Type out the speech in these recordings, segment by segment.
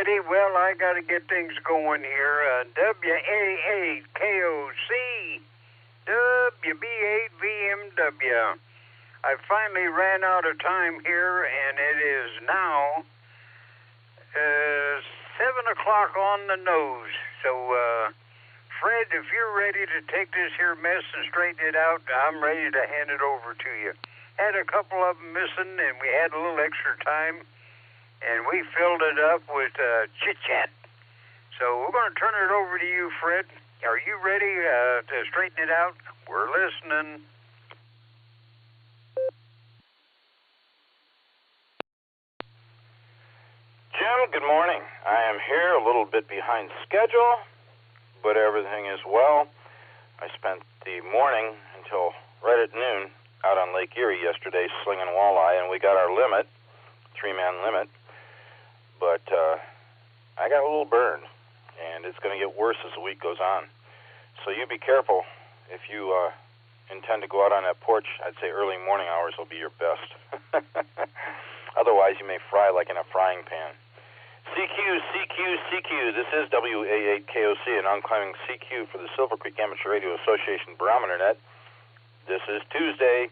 righty. Well, I got to get things going here. WA8KOC, WB8VMW. I finally ran out of time here, and it is now 7 o'clock on the nose. So, Fred, if you're ready to take this here mess and straighten it out, I'm ready to hand it over to you. Had a couple of them missing, and we had a little extra time, and we filled it up with chit-chat. So we're going to turn it over to you, Fred. Are you ready to straighten it out? We're listening. Jim, good morning. I am here a little bit behind schedule, but everything is well. I spent the morning until right at noon out on Lake Erie yesterday slinging walleye, and we got our limit, 3-man limit, but I got a little burn, and it's going to get worse as the week goes on. So you be careful. If you intend to go out on that porch, I'd say early morning hours will be your best. Otherwise, you may fry like in a frying pan. CQ. This is WA8KOC, and I'm climbing CQ for the Silvercreek Amateur Radio Association Barometer Net. This is Tuesday,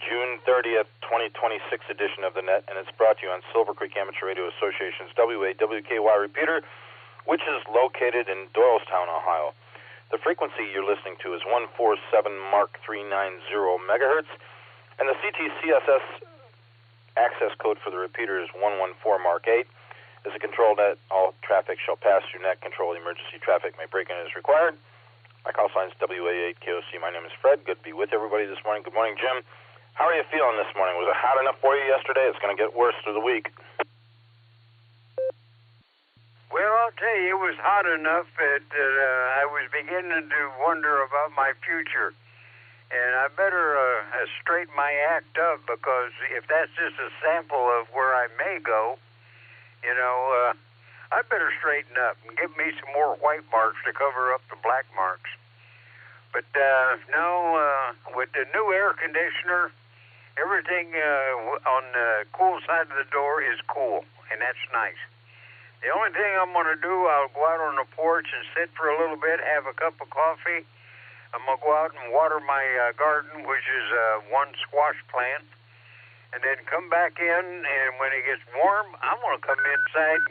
June 30th, 2026 edition of the net, and it's brought to you on Silvercreek Amateur Radio Association's WAWKY repeater, which is located in Doylestown, Ohio. The frequency you're listening to is 147 Mark 390 megahertz, and the CTCSS access code for the repeater is 114 Mark 8. As a control net, all traffic shall pass through net control. Emergency traffic may break in as required. My call sign is WA8KOC. My name is Fred. Good to be with everybody this morning. Good morning, Jim. How are you feeling this morning? Was it hot enough for you yesterday? It's going to get worse through the week. Well, I'll tell you, it was hot enough that I was beginning to wonder about my future. And I better straighten my act up, because if that's just a sample of where I may go, I better straighten up and give me some more white marks to cover up the black marks. But with the new air conditioner, everything on the cool side of the door is cool, and that's nice. The only thing I'm going to do, I'll go out on the porch and sit for a little bit, have a cup of coffee. I'm going to go out and water my garden, which is one squash plant, and then come back in, and when it gets warm, I'm going to come inside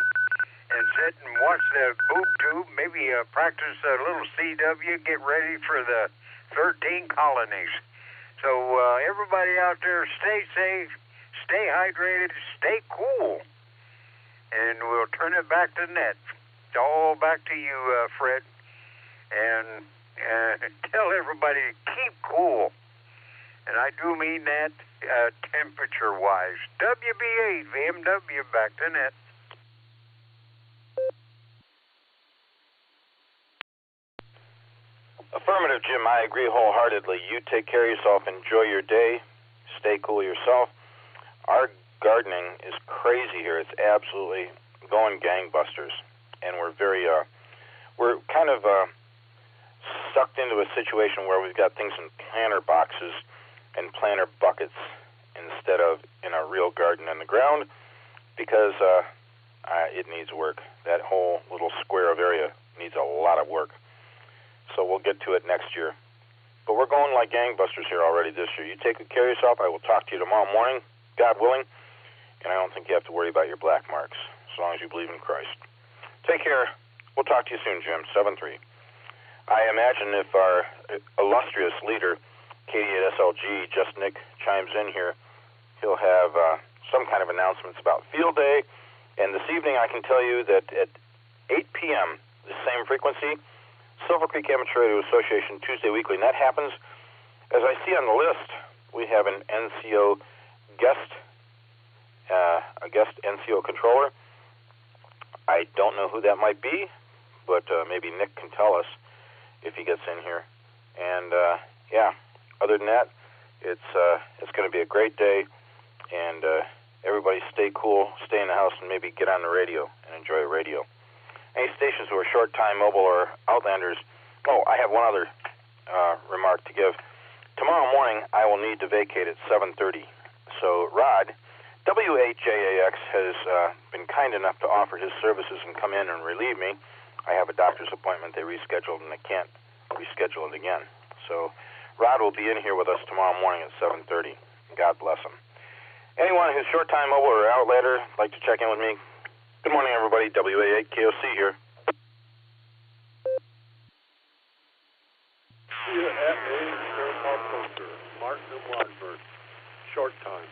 and sit and watch the boob tube, maybe practice a little CW, get ready for the 13 colonies. So everybody out there, stay safe, stay hydrated, stay cool, and we'll turn it back to net. It's all back to you, Fred, and tell everybody to keep cool. And I do mean that temperature-wise. WB8 VMW back to net. Affirmative, Jim. I agree wholeheartedly. You take care of yourself. Enjoy your day. Stay cool yourself. Our gardening is crazy here. It's absolutely going gangbusters. And we're we're kind of sucked into a situation where we've got things in planter boxes and planter buckets instead of in a real garden in the ground, because it needs work. That whole little square of area needs a lot of work. So we'll get to it next year. But we're going like gangbusters here already this year. You take good care of yourself. I will talk to you tomorrow morning, God willing, and I don't think you have to worry about your black marks as long as you believe in Christ. Take care. We'll talk to you soon, Jim. 7-3. I imagine if our illustrious leader, Katie at SLG, Just Nick, chimes in here, he'll have some kind of announcements about Field Day. And this evening I can tell you that at 8 p.m., the same frequency, Silvercreek Amateur Radio Association Tuesday Weekly, and that happens, as I see on the list, we have an NCO guest, a guest NCO controller. I don't know who that might be, but maybe Nick can tell us if he gets in here. And other than that, it's going to be a great day, and everybody stay cool, stay in the house, and maybe get on the radio and enjoy the radio. Any stations who are short-time mobile or outlanders, I have one other remark to give. Tomorrow morning, I will need to vacate at 7:30. So, Rod, WHJAX has been kind enough to offer his services and come in and relieve me. I have a doctor's appointment they rescheduled, and they can't reschedule it again. So Rod will be in here with us tomorrow morning at 7:30. God bless him. Anyone who's short-time mobile or outlater like to check in with me? Good morning, everybody. WA8KOC here. Here at Martin and Watford. Short time.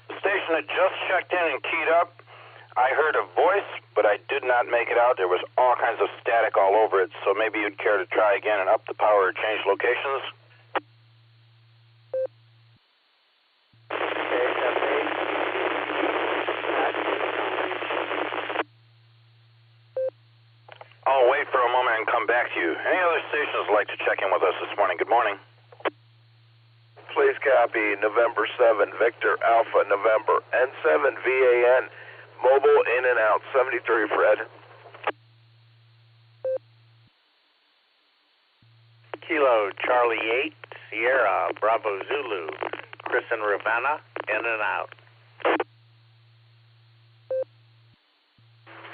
The station had just checked in and keyed up. I heard a voice, but I did not make it out. There was all kinds of static all over it, so maybe you'd care to try again and up the power or change locations. I'll wait for a moment and come back to you. Any other stations would like to check in with us this morning? Good morning. Please copy November 7, Victor Alpha November, N7 VAN, mobile in and out, 73, Fred. Kilo Charlie 8, Sierra Bravo Zulu, Chris and Ravenna, in and out.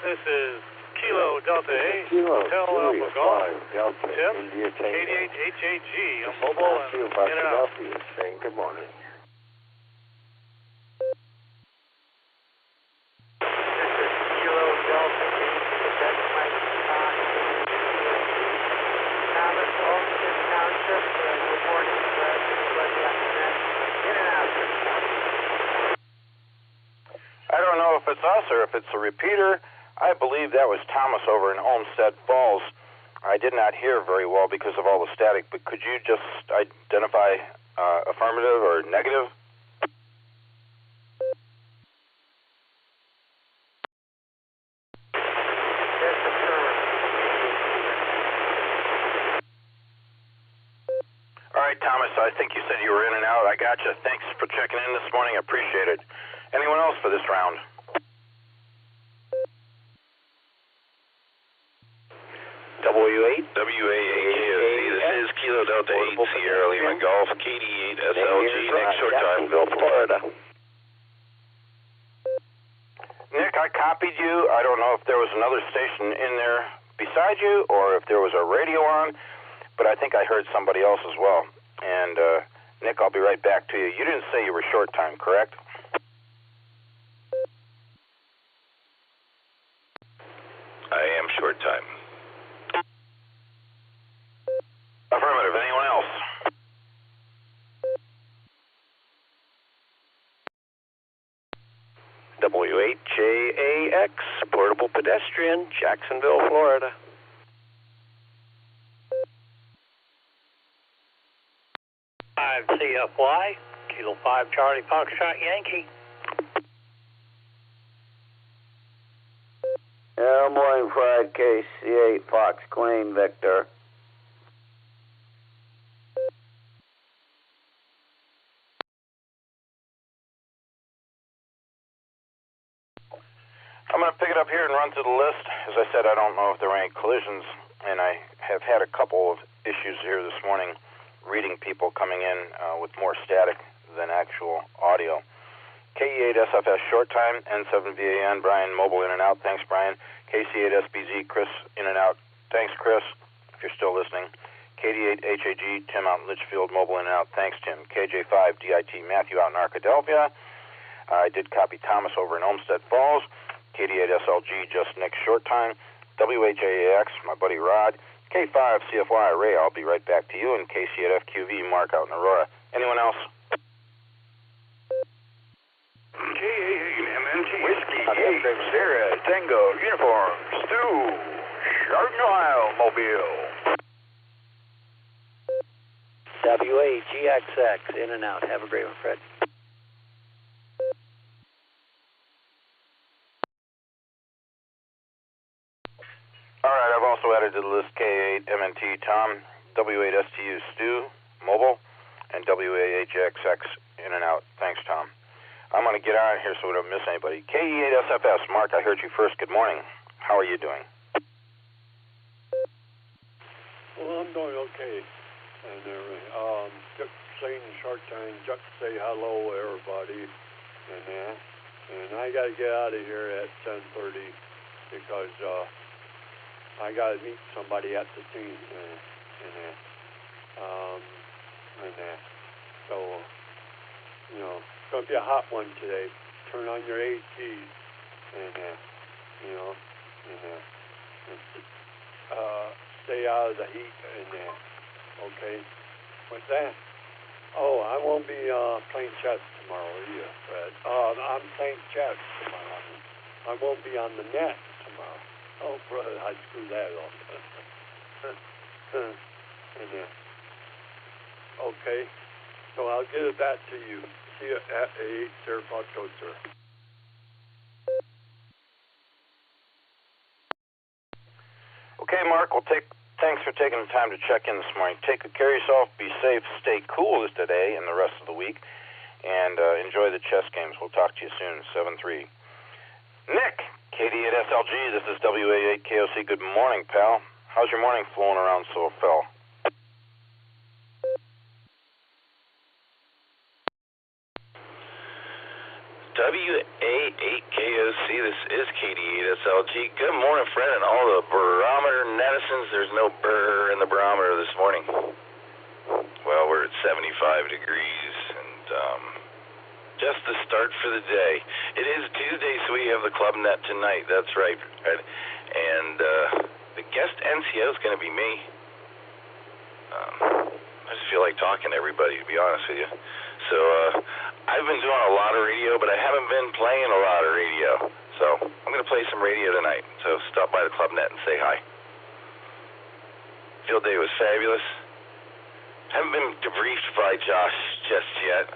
This is Kilo Delta 8, Kilo Hotel Alpha Golf, Delta Tim, India Tango. KDH-HAG, I'm mobile and in and out. Saying good morning. This is Kilo Delta 8, Quebec Mike Thomas, Olmsted Township, good morning, everybody on the net, in and out. I don't know if it's us or if it's a repeater. I believe that was Thomas over in Olmsted Falls. I did not hear very well because of all the static, but could you just identify affirmative or negative? All right, Thomas, I think you said you were in and out. I got you. Thanks for checking in this morning. I appreciate it. Anyone else for this round? W8. WA8KOC, this is Kilo Delta 8, Sierra Lima Golf, KD8 SLG, next short time. Jacksonville, Florida. Nick, I copied you. I don't know if there was another station in there beside you or if there was a radio on, but I think I heard somebody else as well. And, Nick, I'll be right back to you. You didn't say you were short time, correct? I am short time. Affirmative. Anyone else? W8JAX, portable pedestrian, Jacksonville, Florida. CFY, Kilo 5 Charlie Foxtrot Yankee. Good morning, Fred. KC8 Fox Queen Victor. I'm going to pick it up here and run through the list. As I said, I don't know if there were any collisions, and I have had a couple of issues here this morning reading people coming in with more static than actual audio. KE8SFS short time, N7VAN, Brian, mobile in and out. Thanks, Brian. KC8SBZ, Chris, in and out. Thanks, Chris, if you're still listening. KD8HAG, Tim out in Litchfield, mobile in and out. Thanks, Tim. KJ5DIT, Matthew out in Arkadelphia. I did copy Thomas over in Olmsted Falls. KD8SLG, just next short time. WHAAX, my buddy Rod. K5CFY, Ray, I'll be right back to you. And KC8FQV, Mark out in Aurora. Anyone else? K8MNT, Whiskey, Sierra, Tango, Uniform, Stu, Chardon, Ohio, Mobile. WAGXX, in and out. Have a great one, Fred. All right, I've also added to the list K8MNT, Tom, W8STU, Stu, mobile, and WAHXX, in and out. Thanks, Tom. I'm going to get on here so we don't miss anybody. KE8SFS, Mark, I heard you first. Good morning. How are you doing? Well, I'm doing okay. And just saying short time, just say hello, everybody. And I got to get out of here at 10:30 because I got to meet somebody at the team. So, you know, it's going to be a hot one today. Turn on your ACs stay out of the heat okay? What's that? Oh, I won't be playing chess tomorrow either, Fred. I'm playing chess tomorrow. I won't be on the net tomorrow. Oh, brother, I screwed that up. Okay, so I'll get it back to you. See you at 8, sir, sir. Okay, Mark, thanks for taking the time to check in this morning. Take good care of yourself, be safe, stay cool today and the rest of the week, and enjoy the chess games. We'll talk to you soon, 7-3. Nick, KD8SLG, this is WA8KOC. Good morning, pal. How's your morning flowing around so fell? WA8KOC, this is KD8SLG. Good morning, Fred, and all the Barometer Netizens. There's no brr in the barometer this morning. Well, we're at 75 degrees, and just the start for the day. It is Tuesday, so we have the Club Net tonight. That's right, Fred. And the guest NCO is going to be me. I just feel like talking to everybody, to be honest with you. So, I've been doing a lot of radio, but I haven't been playing a lot of radio. So, I'm going to play some radio tonight. So, stop by the Club Net and say hi. Field day was fabulous. Haven't been debriefed by Josh just yet.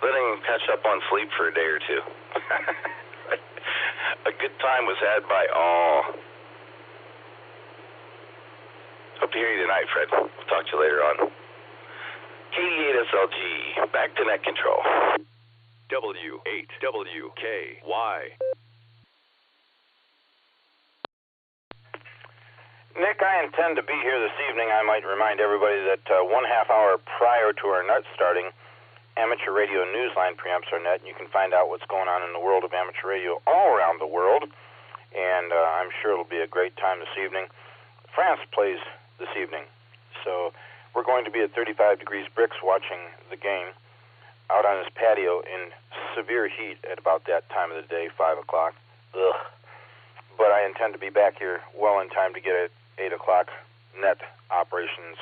Letting him catch up on sleep for a day or two. A good time was had by all. Hope to hear you tonight, Fred. We'll talk to you later on. KD8SLG, back to net control. W8WKY. Nick, I intend to be here this evening. I might remind everybody that 1/2 hour prior to our net starting, Amateur Radio Newsline preamps our net, and you can find out what's going on in the world of amateur radio all around the world. And I'm sure it'll be a great time this evening. France plays this evening, so we're going to be at 35 degrees Brix watching the game out on his patio in severe heat at about that time of the day, 5 o'clock. Ugh. But I intend to be back here well in time to get at 8 o'clock net operations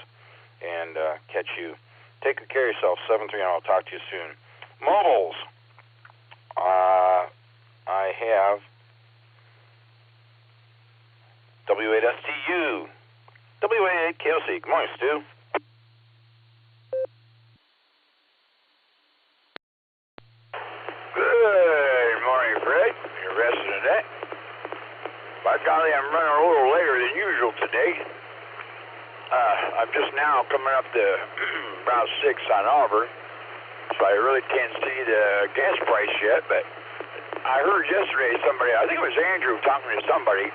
and catch you. Take good care of yourself, 7-3, and I'll talk to you soon. Mobiles. I have W8STU, WA8KOC. Good morning, Stu. Good morning, Fred. You're resting today. By golly, I'm running a little later than usual today. I'm just now coming up to about 6 on Auburn, so I really can't see the gas price yet, but I heard yesterday somebody, I think it was Andrew talking to somebody,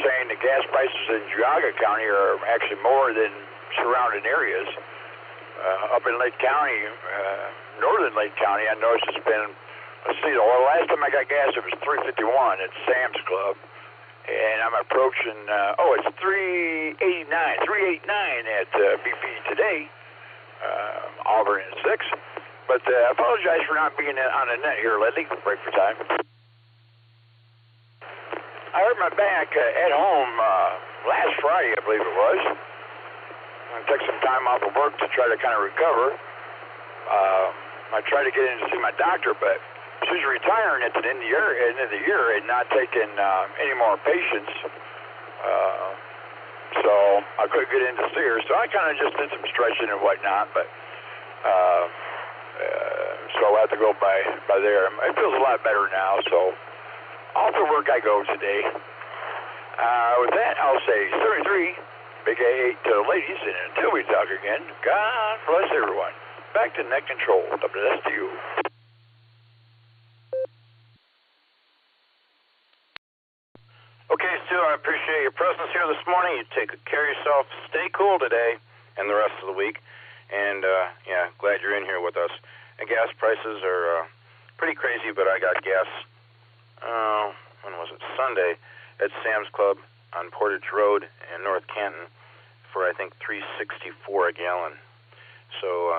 saying the gas prices in Geauga County are actually more than surrounding areas. Up in Lake County, northern Lake County, I noticed it's been, let's see, the last time I got gas it was $3.51 at Sam's Club, and I'm approaching, it's $3.89 at BP today, Auburn at 6. But I apologize for not being on the net here lately, break for time. I hurt my back at home last Friday, I believe it was. I took some time off of work to try to kind of recover. I tried to get in to see my doctor, but she's retiring at the end of the year and not taking any more patients. So I couldn't get in to see her. So I kind of just did some stretching and whatnot, but so I have to go by there. It feels a lot better now, so off to work I go today. With that, I'll say 33, big A8 to the ladies, and until we talk again, God bless everyone. Back to net control, WSTU. Okay, Stu, I appreciate your presence here this morning. You take care of yourself. Stay cool today and the rest of the week. And, glad you're in here with us. And gas prices are pretty crazy, but I got gas, when was it? Sunday at Sam's Club on Portage Road in North Canton for, I think, $3.64 a gallon. So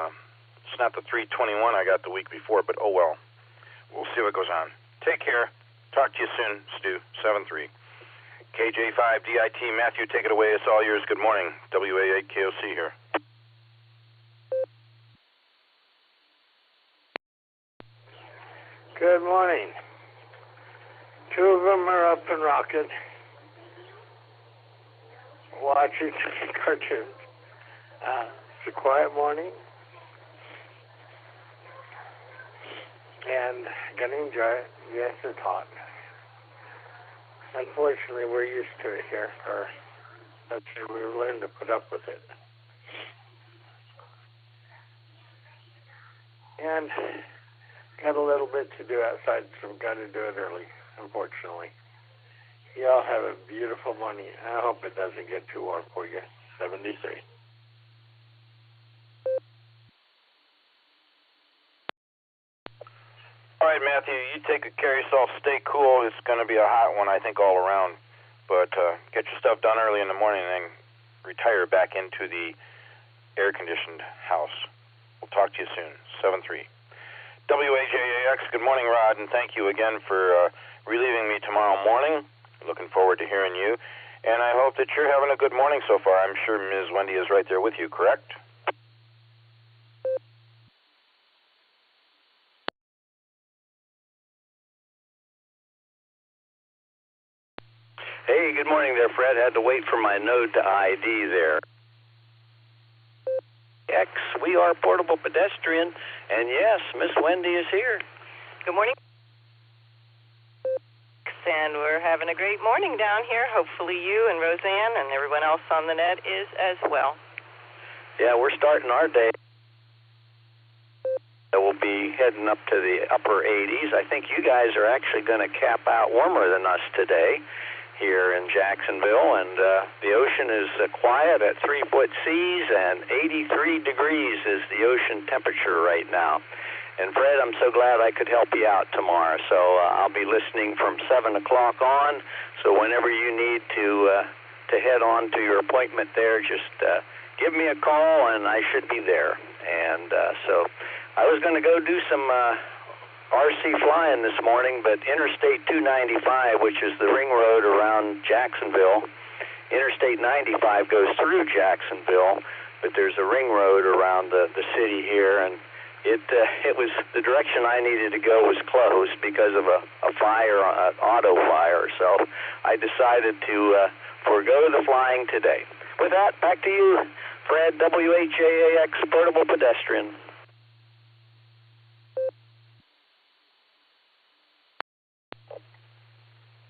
it's not the $3.21 I got the week before, but oh well. We'll see what goes on. Take care. Talk to you soon, Stu. 7-3. KJ5DIT, Matthew, take it away. It's all yours. Good morning. WA8KOC here. Good morning. Two of them are up and rocking, watching cartoons. It's a quiet morning, and gonna enjoy it. Yes, it's hot. Unfortunately, we're used to it here, or let's say we've learned to put up with it. And got a little bit to do outside, so we've got to do it early, unfortunately. Y'all have a beautiful morning. I hope it doesn't get too warm for you. 73. All right, Matthew, you take care of yourself. Stay cool. It's going to be a hot one, I think, all around. But get your stuff done early in the morning and then retire back into the air-conditioned house. We'll talk to you soon. 7-3. WAJAX, good morning, Rod, and thank you again for relieving me tomorrow morning. Looking forward to hearing you. And I hope that you're having a good morning so far. I'm sure Ms. Wendy is right there with you, correct? Hey, good morning there, Fred. Had to wait for my node to ID there. X, we are Portable Pedestrian, and yes, Miss Wendy is here. Good morning. And we're having a great morning down here. Hopefully you and Roseanne and everyone else on the net is as well. Yeah, we're starting our day. We'll be heading up to the upper 80s. I think you guys are actually going to cap out warmer than us today here in Jacksonville, and the ocean is quiet at 3-foot seas, and 83 degrees is the ocean temperature right now. And Fred, I'm so glad I could help you out tomorrow. So I'll be listening from 7 o'clock on. So whenever you need to head on to your appointment there, just give me a call, and I should be there. And so I was going to go do some RC flying this morning, but Interstate 295, which is the ring road around Jacksonville, Interstate 95 goes through Jacksonville, but there's a ring road around the city here, and it was the direction I needed to go was closed because of a fire, an auto fire. So I decided to forego the flying today. With that, back to you, Fred, WHAAX Portable Pedestrian.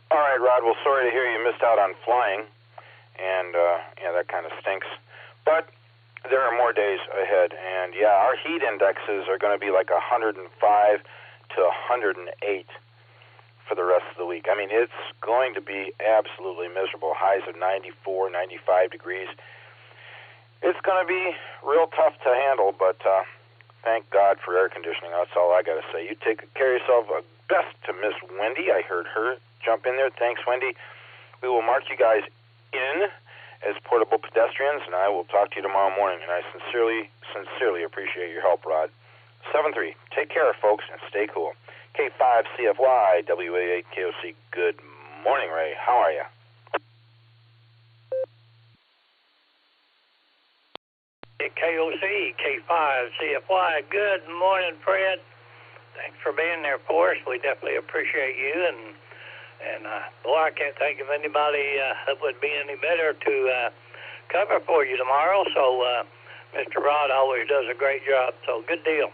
All right, Rod. Well, sorry to hear you missed out on flying, and that kind of stinks. But there are more days ahead, and our heat indexes are going to be like 105 to 108 for the rest of the week. I mean, it's going to be absolutely miserable. Highs of 94, 95 degrees. It's going to be real tough to handle, but thank God for air conditioning. That's all I got to say. You take care of yourself. Best to Miss Wendy. I heard her jump in there. Thanks, Wendy. We will mark you guys in as portable pedestrians, and I will talk to you tomorrow morning. And I sincerely appreciate your help, Rod. 7-3. Take care, folks, and stay cool. K5CFY, WA8KOC. Good morning, Ray. How are you? KOC, K5CFY. Good morning, Fred. Thanks for being there for us. We definitely appreciate you, and boy, I can't think of anybody that would be any better to cover for you tomorrow. So Mr. Rod always does a great job. So good deal.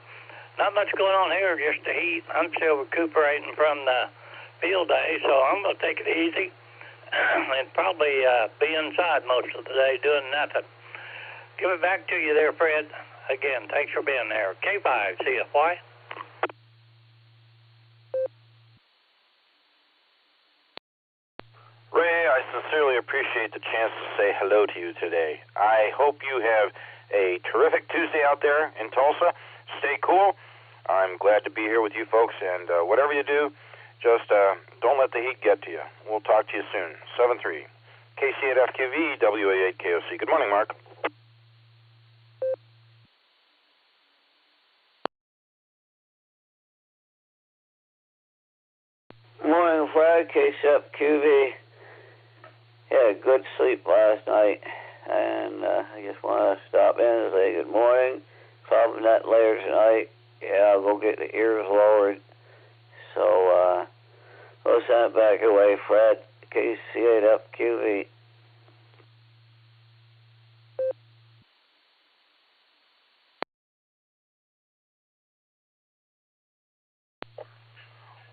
Not much going on here, just the heat. I'm still recuperating from the field day, so I'm going to take it easy and probably be inside most of the day doing nothing. Give it back to you there, Fred. Again, thanks for being there. K5, CFY. Ray, I sincerely appreciate the chance to say hello to you today. I hope you have a terrific Tuesday out there in Tulsa. Stay cool. I'm glad to be here with you folks, and whatever you do, just don't let the heat get to you. We'll talk to you soon. 7-3. KC8FQV, WA8KOC. Good morning, Mark. Morning, Fred. KC8QV. Had a good sleep last night, and I just want to stop in and say good morning. Probably not later tonight. Yeah, I'll go get the ears lowered. So, we'll send it back away, Fred. KC8FQV.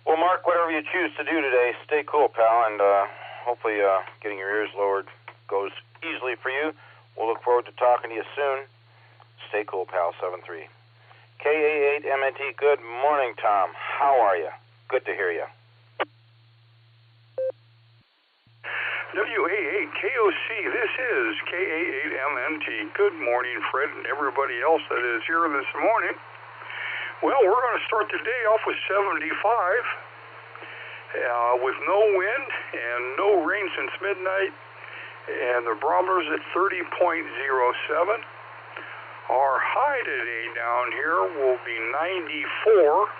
Well, Mark, whatever you choose to do today, stay cool, pal, and hopefully getting your ears lowered goes easily for you. We'll look forward to talking to you soon. Stay cool, pal. 7-3. KA8MNT, good morning, Tom. How are you? Good to hear you. WA8KOC, this is KA8MNT. Good morning, Fred, and everybody else that is here this morning. Well, we're going to start the day off with 75, with no wind and no rain since midnight, and the barometer's at 30.07. Our high today down here will be 94.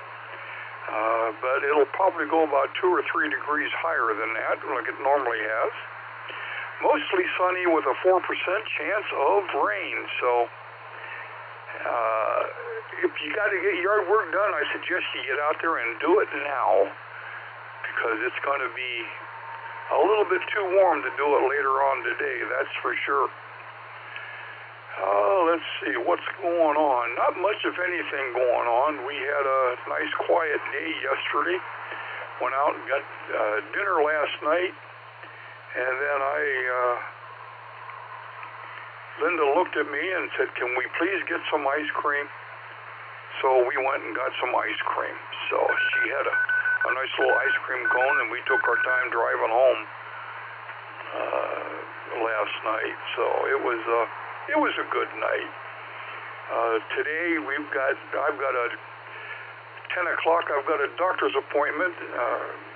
But it'll probably go about 2 or 3 degrees higher than that, like it normally has. Mostly sunny with a 4% chance of rain. So if you got to get yard work done, I suggest you get out there and do it now, because it's going to be a little bit too warm to do it later on today, that's for sure. Let's see, what's going on? Not much of anything going on. We had a nice quiet day yesterday. Went out and got dinner last night, and then Linda looked at me and said, "Can we please get some ice cream?" So we went and got some ice cream. So she had a nice little ice cream cone, and we took our time driving home last night. So it was a good night. Today I've got a 10 o'clock. I've got a doctor's appointment.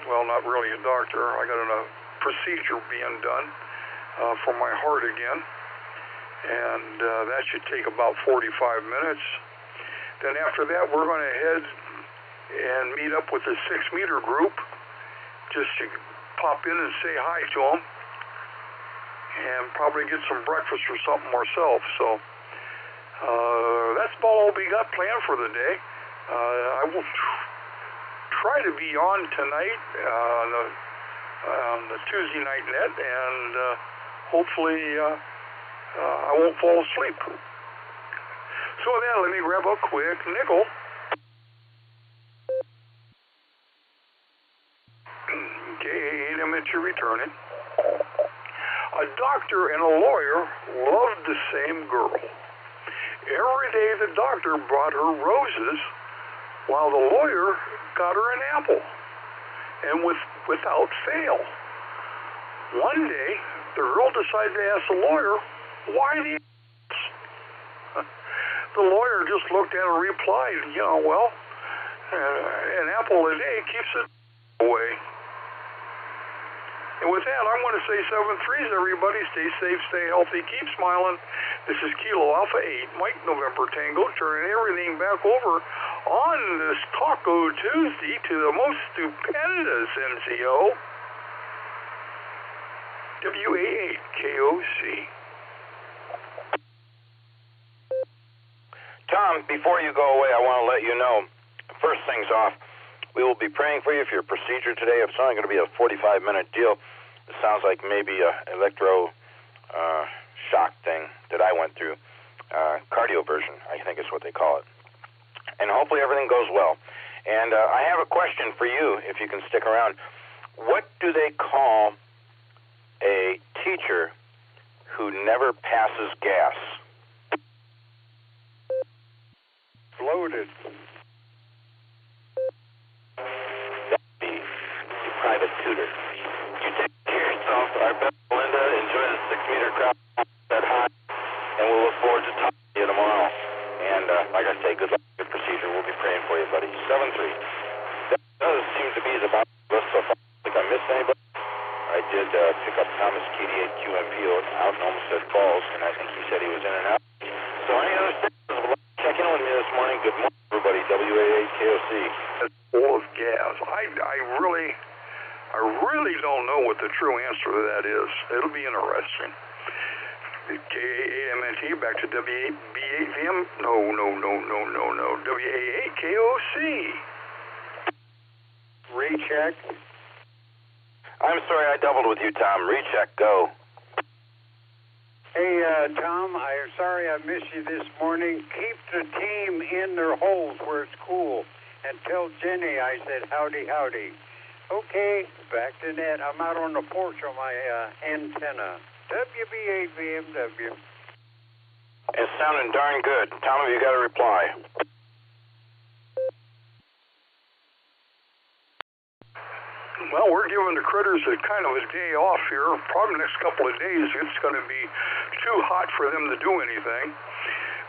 Well, not really a doctor. I got a procedure being done for my heart again, and that should take about 45 minutes. Then after that, we're going to head and meet up with the 6-meter group, just to pop in and say hi to them, and probably get some breakfast or something ourselves. So that's about all we got planned for the day. I will try to be on tonight on the Tuesday night net, and hopefully I won't fall asleep. So with that, let me grab a quick nickel. KA8MNT returning. A doctor and a lawyer loved the same girl. Every day the doctor brought her roses, while the lawyer got her an apple, and without fail. One day, the girl decided to ask the lawyer, "Why the apples?" The lawyer just looked at her and replied, "Well, an apple a day keeps it away." And with that, I want to say 7-3s, everybody. Stay safe, stay healthy, keep smiling. This is Kilo Alpha 8, Mike November Tango, turning everything back over on this Taco Tuesday to the most stupendous NCO, WA8KOC. Tom, before you go away, I want to let you know, first things off, we will be praying for you for your procedure today. It's only going to be a 45-minute deal. It sounds like maybe an electro shock thing that I went through. Cardioversion, I think is what they call it. And hopefully everything goes well. And I have a question for you, if you can stick around. What do they call a teacher who never passes gas? Loaded. Private tutor. You take care of said Falls, and I think he said he was in and out. So any other stations would like to check in with me this morning? Good morning, everybody. WA8KOC. It's full of gas. I really don't know what the true answer to that is. It'll be interesting. KAAMNT back to WB8VM? No. WA8KOC. Recheck. I'm sorry, I doubled with you, Tom. Recheck, go. Hey, Tom, I'm sorry I missed you this morning. Keep the team in their holes where it's cool. And tell Jenny I said howdy. Okay, back to net. I'm out on the porch on my antenna. WB8VMW. It's sounding darn good. Tom, have you got a reply? Well, we're giving the critters a kind of a day off here. Probably the next couple of days it's going to be too hot for them to do anything.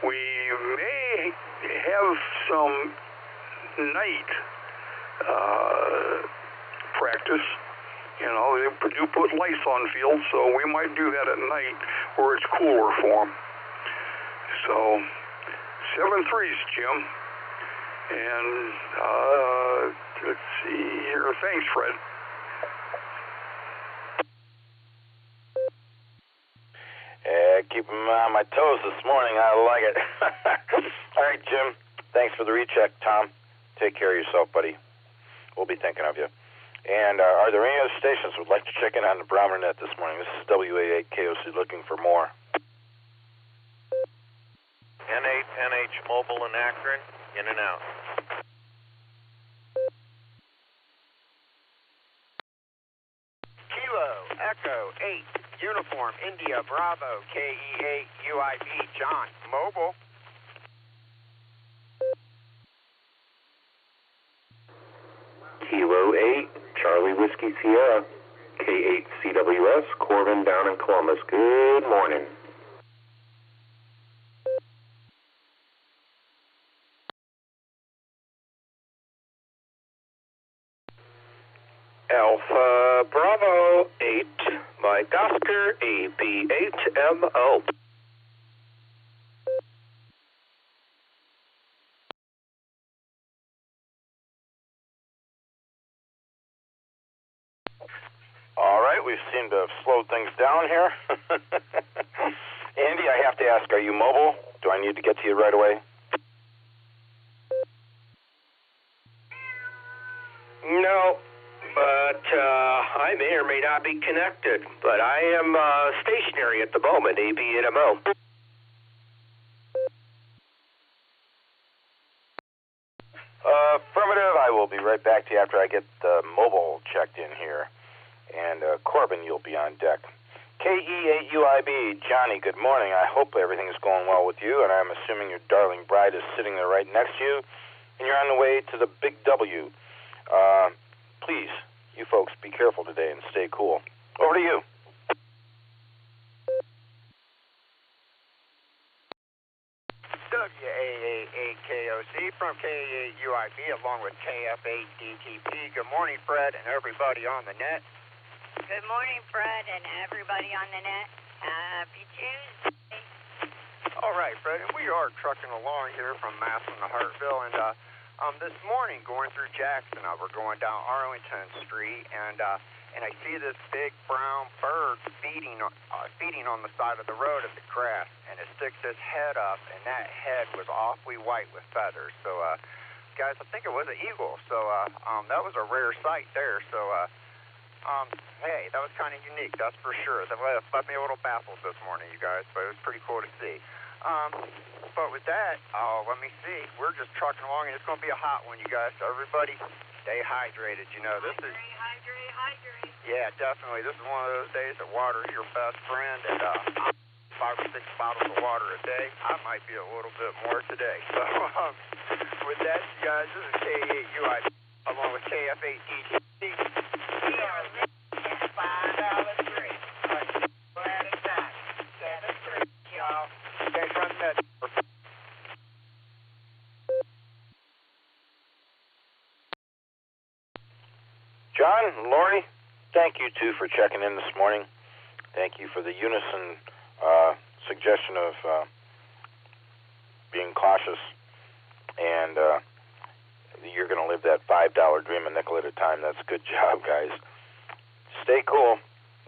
We may have some night practice. You know, they do put lights on field, so we might do that at night where it's cooler for them. So, 7-3s, Jim. And let's see here. Thanks, Fred. Keeping on my toes this morning. I like it. All right, Jim. Thanks for the recheck, Tom. Take care of yourself, buddy. We'll be thinking of you. And are there any other stations who would like to check in on the Barometer Net this morning? This is WA8KOC looking for more. NH Mobile in Akron, in and out. Kilo, Echo, 8, Uniform, India, Bravo, KE8, UIB, John, Mobile. Kilo 8, Charlie Whiskey Sierra, K8 CWS, Corbin down in Columbus. Good morning. Alpha Bravo 8, Mike Oscar, AB8MO. All right, we seem to have slowed things down here. Andy, I have to ask, are you mobile? Do I need to get to you right away? No, but I may or may not be connected. But I am stationary at the moment, AB8MO. Affirmative. I will be right back to you after I get the mobile checked in here. And Corbin, you'll be on deck. KE8UIB, Johnny, good morning. I hope everything is going well with you, and I'm assuming your darling bride is sitting there right next to you, and you're on the way to the Big W. Please, you folks, be careful today and stay cool. Over to you. WA8KOC from KA8UIB along with KF8DTP. Good morning, Fred, and everybody on the net. Good morning, Fred, and everybody on the net. Happy Tuesday. All right, Fred, and we are trucking along here from Massillon to Hartville, and this morning going through Jackson, we're going down Arlington Street, and I see this big brown bird feeding on the side of the road at the grass, and it sticks its head up, and that head was awfully white with feathers. So, guys, I think it was an eagle. So, that was a rare sight there. So, hey, that was kind of unique, that's for sure. That left me a little baffled this morning, you guys, but it was pretty cool to see. But with that, let me see. We're just trucking along, and it's going to be a hot one, you guys. So everybody, stay hydrated. You know, this is... Hydrate. Yeah, definitely. This is one of those days that water is your best friend, and 5 or 6 bottles of water a day. I might be a little bit more today. So, with that, you guys, this is K8UI along with KF8DTP. We are living in $5 free. We're at it back. 7-3, y'all. Okay, run that. John, Lori, thank you, too, for checking in this morning. Thank you for the unison suggestion of being cautious, and you're going to live that $5 dream a nickel at a time. That's a good job, guys. Stay cool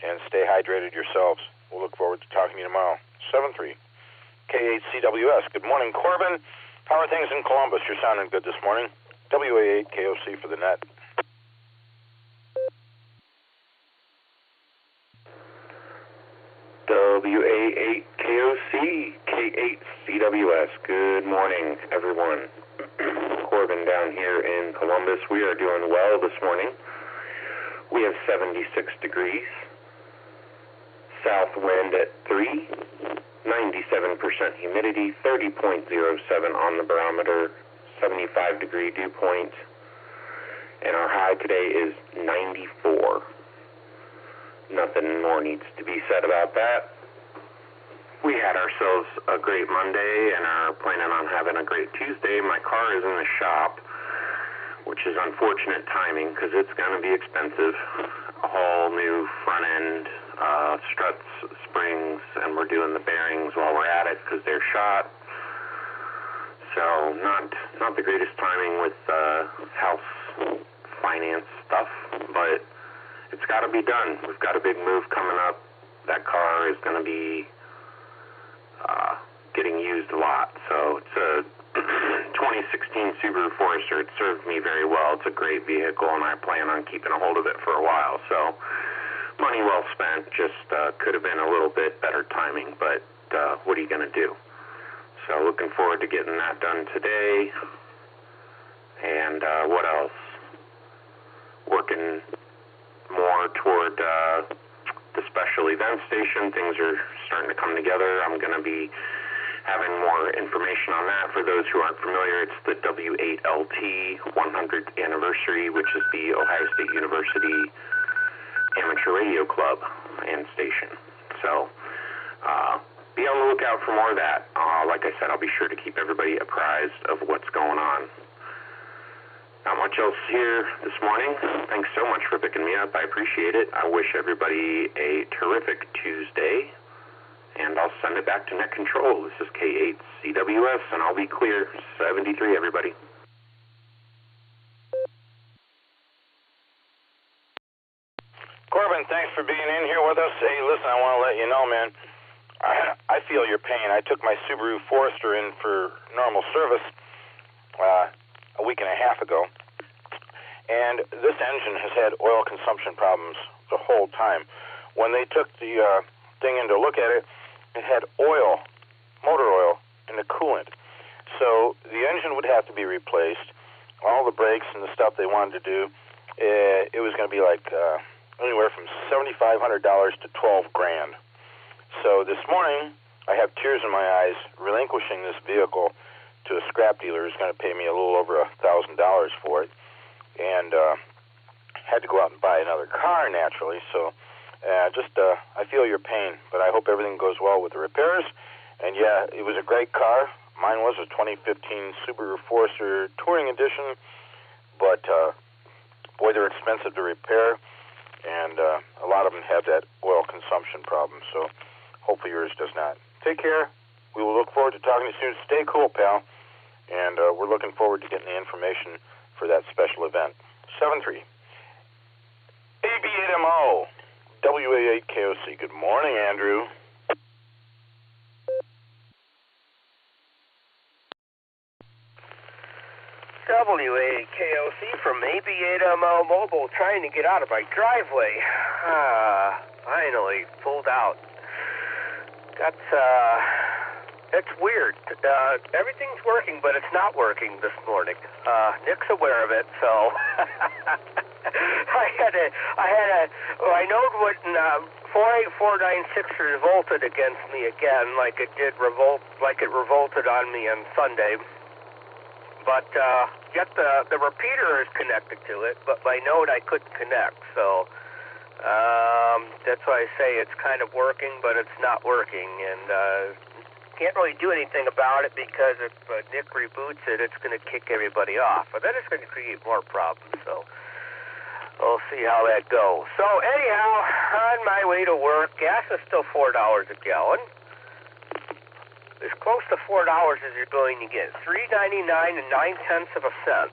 and stay hydrated yourselves. We'll look forward to talking to you tomorrow. 7-3 K8CWS. Good morning, Corbin. How are things in Columbus? You're sounding good this morning. WA8KOC for the net. WA8KOC, K8CWS. Good morning, everyone. Corbin down here in Columbus. We are doing well this morning. We have 76 degrees. South wind at 3. 97% humidity. 30.07 on the barometer. 75-degree dew point. And our high today is 94. Nothing more needs to be said about that. We had ourselves a great Monday and are planning on having a great Tuesday. My car is in the shop, which is unfortunate timing because it's going to be expensive. A whole new front end, struts, springs, and we're doing the bearings while we're at it because they're shot. So not the greatest timing with house finance stuff, but it's got to be done. We've got a big move coming up. That car is going to be getting used a lot. So it's a 2016 Subaru Forester. It served me very well. It's a great vehicle, and I plan on keeping a hold of it for a while. So money well spent. Just could have been a little bit better timing, but what are you going to do? So looking forward to getting that done today. And what else? Working more toward the special event station. Things are starting to come together. I'm going to be having more information on that. For those who aren't familiar, it's the W8LT 100th anniversary, which is the Ohio State University Amateur Radio Club and station. So be on the lookout for more of that. Like I said, I'll be sure to keep everybody apprised of what's going on. Not much else here this morning. Thanks so much for picking me up. I appreciate it. I wish everybody a terrific Tuesday, and I'll send it back to Net Control. This is K8CWS, and I'll be clear. 73, everybody. Corbin, thanks for being in here with us. Hey, listen, I want to let you know, man, I feel your pain. I took my Subaru Forester in for normal service a week and a half ago, and this engine has had oil consumption problems the whole time. When they took the thing in to look at it, it had oil, motor oil, in the coolant. So the engine would have to be replaced. All the brakes and the stuff they wanted to do, it was going to be like anywhere from $7,500 to $12,000. So this morning, I have tears in my eyes relinquishing this vehicle to a scrap dealer who's going to pay me a little over $1,000 for it, and had to go out and buy another car naturally. So I feel your pain, but I hope everything goes well with the repairs. And yeah, it was a great car. Mine was a 2015 Subaru Forester Touring Edition, but boy, they're expensive to repair, and a lot of them have that oil consumption problem. So hopefully yours does not. Take care. We will look forward to talking to you soon. Stay cool, pal. And we're looking forward to getting the information for that special event. 7-3. AB8MO, WA8KOC. Good morning, Andrew. WA8KOC from AB8MO Mobile, trying to get out of my driveway. Finally pulled out. It's weird. Everything's working, but it's not working this morning. Nick's aware of it, so I know when 48496 revolted against me again, like it revolted on me on Sunday. But yet the repeater is connected to it, but my Node I couldn't connect, so that's why I say it's kind of working, but it's not working, and can't really do anything about it because if Nick reboots it, it's going to kick everybody off. But then it's going to create more problems, so we'll see how that goes. So anyhow, on my way to work, gas is still $4 a gallon. as close to $4 as you're going to get. $3.99 and 9/10 of a cent.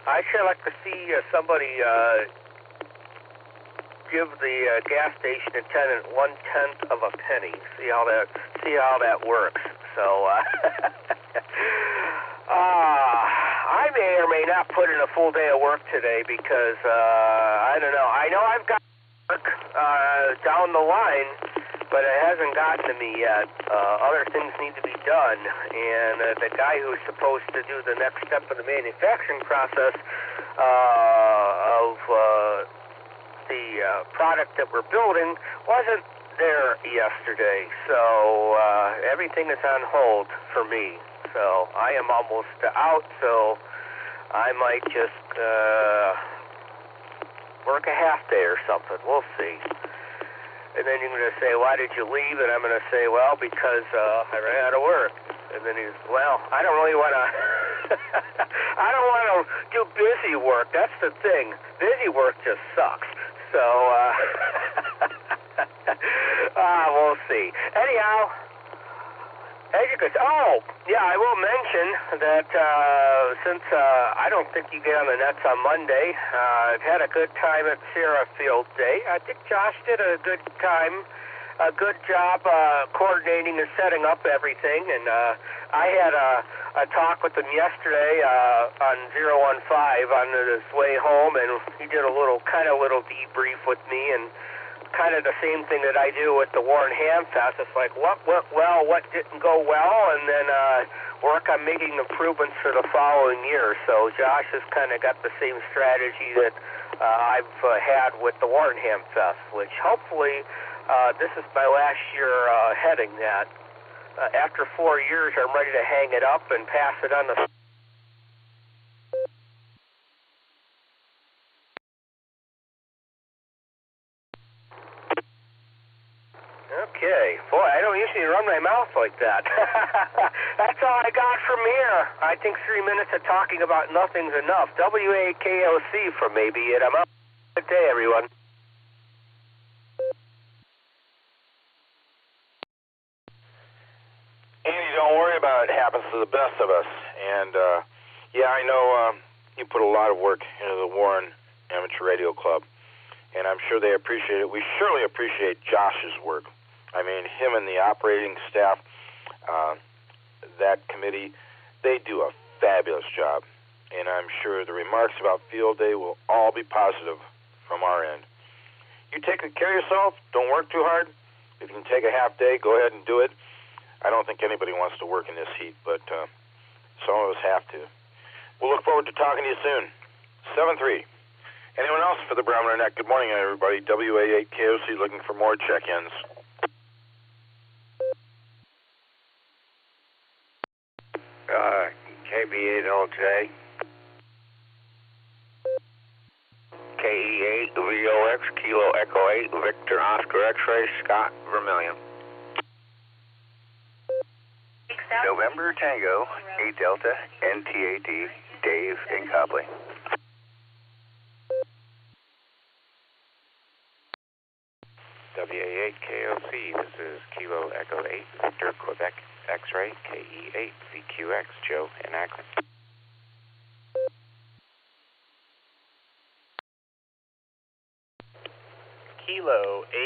I sure like to see somebody give the gas station attendant 1/10 of a penny. See how that works. So I may or may not put in a full day of work today because I don't know. I know I've got work down the line, but it hasn't gotten to me yet. Other things need to be done, and the guy who's supposed to do the next step of the manufacturing process of the product that we're building wasn't there yesterday, so everything is on hold for me. So I am almost out, so I might just work a half day or something. We'll see. And then you're going to say, why did you leave? And I'm going to say, well, because I ran out of work. And then he's, well, I don't really want to, I don't want to do busy work. That's the thing. Busy work just sucks. So, we'll see. Anyhow, as you could, I will mention that since I don't think you get on the nets on Monday, I've had a good time at Sierra Field Day. I think Josh did a good job coordinating and setting up everything, and I had a talk with him yesterday on 015 on his way home, and he did a little debrief with me, and kind of the same thing that I do with the Warren Ham Fest. It's like what went well, what didn't go well, and then work on making improvements for the following year. So Josh has kind of got the same strategy that I've had with the Warren Ham Fest, which hopefully this is my last year heading that. After 4 years, I'm ready to hang it up and pass it on to... Okay. Boy, I don't usually run my mouth like that. That's all I got from here. I think 3 minutes of talking about nothing's enough. WAKOC for maybe it. I'm out. Good day, everyone. Andy, don't worry about it. It happens to the best of us. And, I know you put a lot of work into the Warren Amateur Radio Club, and I'm sure they appreciate it. We surely appreciate Josh's work. I mean, him and the operating staff, that committee, they do a fabulous job. And I'm sure the remarks about Field Day will all be positive from our end. You take good care of yourself. Don't work too hard. If you can take a half day, go ahead and do it. I don't think anybody wants to work in this heat, but some of us have to. We'll look forward to talking to you soon. 7-3. Anyone else for the Barometer Net? Good morning, everybody. WA8KOC looking for more check-ins. KB8LJ. KE8 VOX Kilo Echo 8 Victor Oscar X-ray Scott Vermilion. November Tango 8 Delta NTAD Dave in Copley. WA8KOC, this is Kilo Echo 8 Victor Quebec X-ray KE8 VQX Joe in Akron. Kilo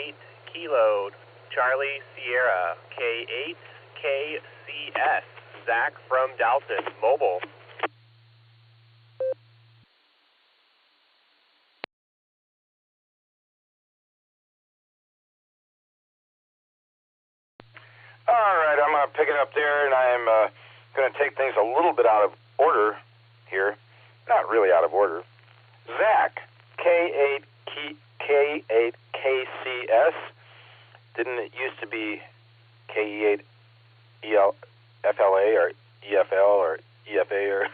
8 Kilo Charlie Sierra K8 KCS Zach from Dalton Mobile. All right, I'm going to pick it up there, and I'm going to take things a little bit out of order here. Not really out of order. Zach, K8KCS. Didn't it used to be KE8FLA or EFL or EFA or...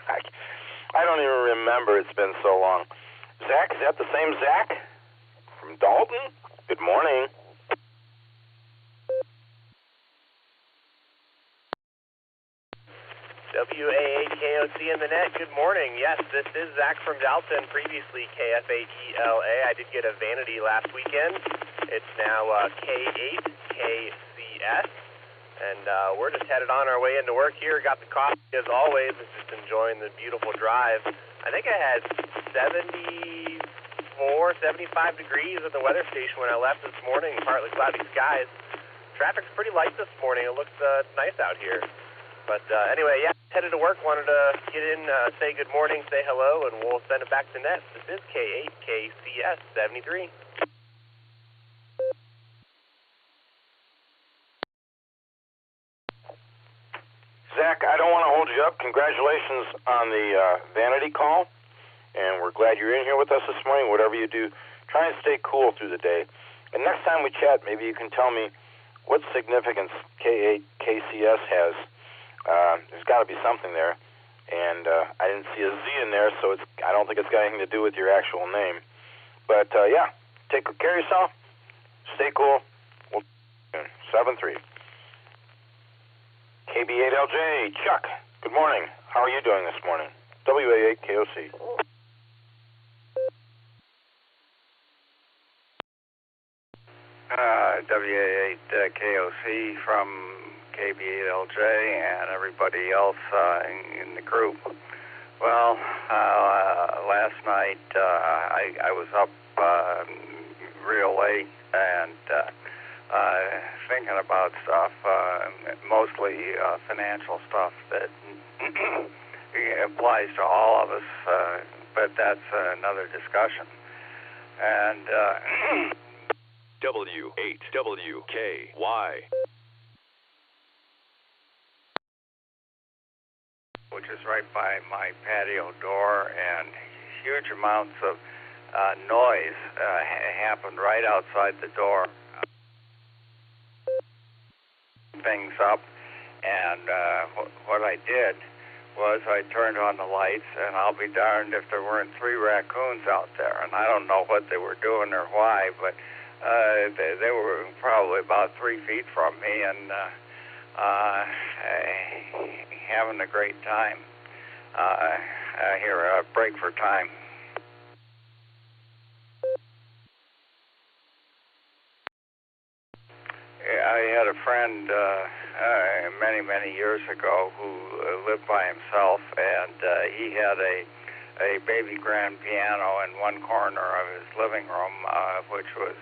I don't even remember. It's been so long. Zach, is that the same Zach from Dalton? Good morning. WA8KOC in the net, good morning. Yes, this is Zach from Dalton, previously KF8ELA. I did get a vanity last weekend. It's now K8KCS. And we're just headed on our way into work here. Got the coffee as always. Just enjoying the beautiful drive. I think I had 74, 75 degrees at the weather station when I left this morning. Partly cloudy skies. Traffic's pretty light this morning. It looks nice out here. But anyway, yeah, headed to work. Wanted to get in, say good morning, say hello, and we'll send it back to net. This is K8KCS 73. Zach, I don't want to hold you up. Congratulations on the vanity call, and we're glad you're in here with us this morning. Whatever you do, try and stay cool through the day. And next time we chat, maybe you can tell me what significance K8KCS has. There's got to be something there, and I didn't see a Z in there, so I don't think it's got anything to do with your actual name. But yeah, take good care of yourself. Stay cool. We'll 7-3. KB8LJ, Chuck. Good morning. How are you doing this morning? WA8KOC. WA8KOC from KB8LJ and everybody else in the group. Well, last night I was up real late and thinking about stuff, mostly financial stuff that applies to all of us, but that's another discussion. And W8WKY, which is right by my patio door, and huge amounts of noise happened right outside the door. Things up, and what I did was I turned on the lights, and I'll be darned if there weren't 3 raccoons out there, and I don't know what they were doing or why, but they were probably about 3 feet from me and having a great time. Here, a break for time. I had a friend many years ago who lived by himself, and he had a baby grand piano in one corner of his living room, which was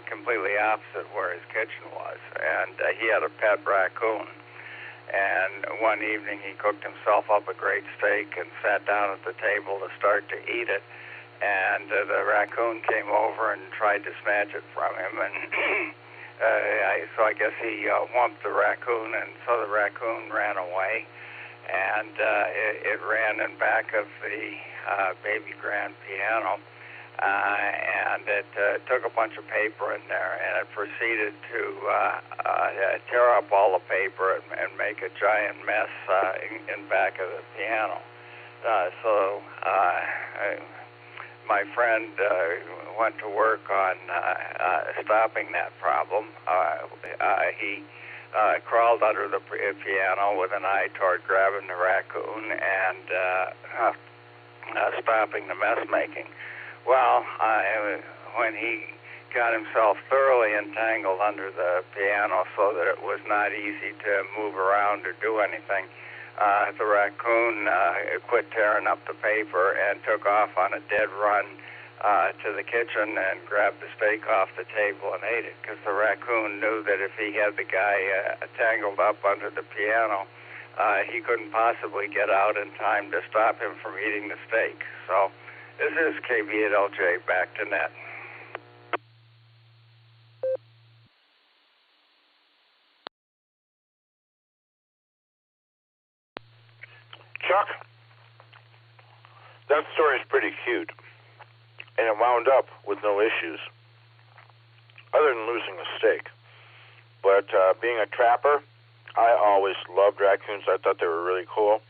completely opposite where his kitchen was, and he had a pet raccoon. And one evening he cooked himself up a great steak and sat down at the table to start to eat it, and the raccoon came over and tried to snatch it from him, and so I guess he whumped the raccoon, and so the raccoon ran away, and it ran in back of the baby grand piano, and it took a bunch of paper in there, and it proceeded to tear up all the paper and make a giant mess in back of the piano. So my friend went to work on stopping that problem. He crawled under the piano with an eye toward grabbing the raccoon and stopping the mess making. Well, when he got himself thoroughly entangled under the piano so that it was not easy to move around or do anything, the raccoon quit tearing up the paper and took off on a dead run to the kitchen and grabbed the steak off the table and ate it, because the raccoon knew that if he had the guy tangled up under the piano, he couldn't possibly get out in time to stop him from eating the steak. So this is KB8LJ, back to net. Chuck, that story's pretty cute, and it wound up with no issues, other than losing a steak. But being a trapper, I always loved raccoons. I thought they were really cool,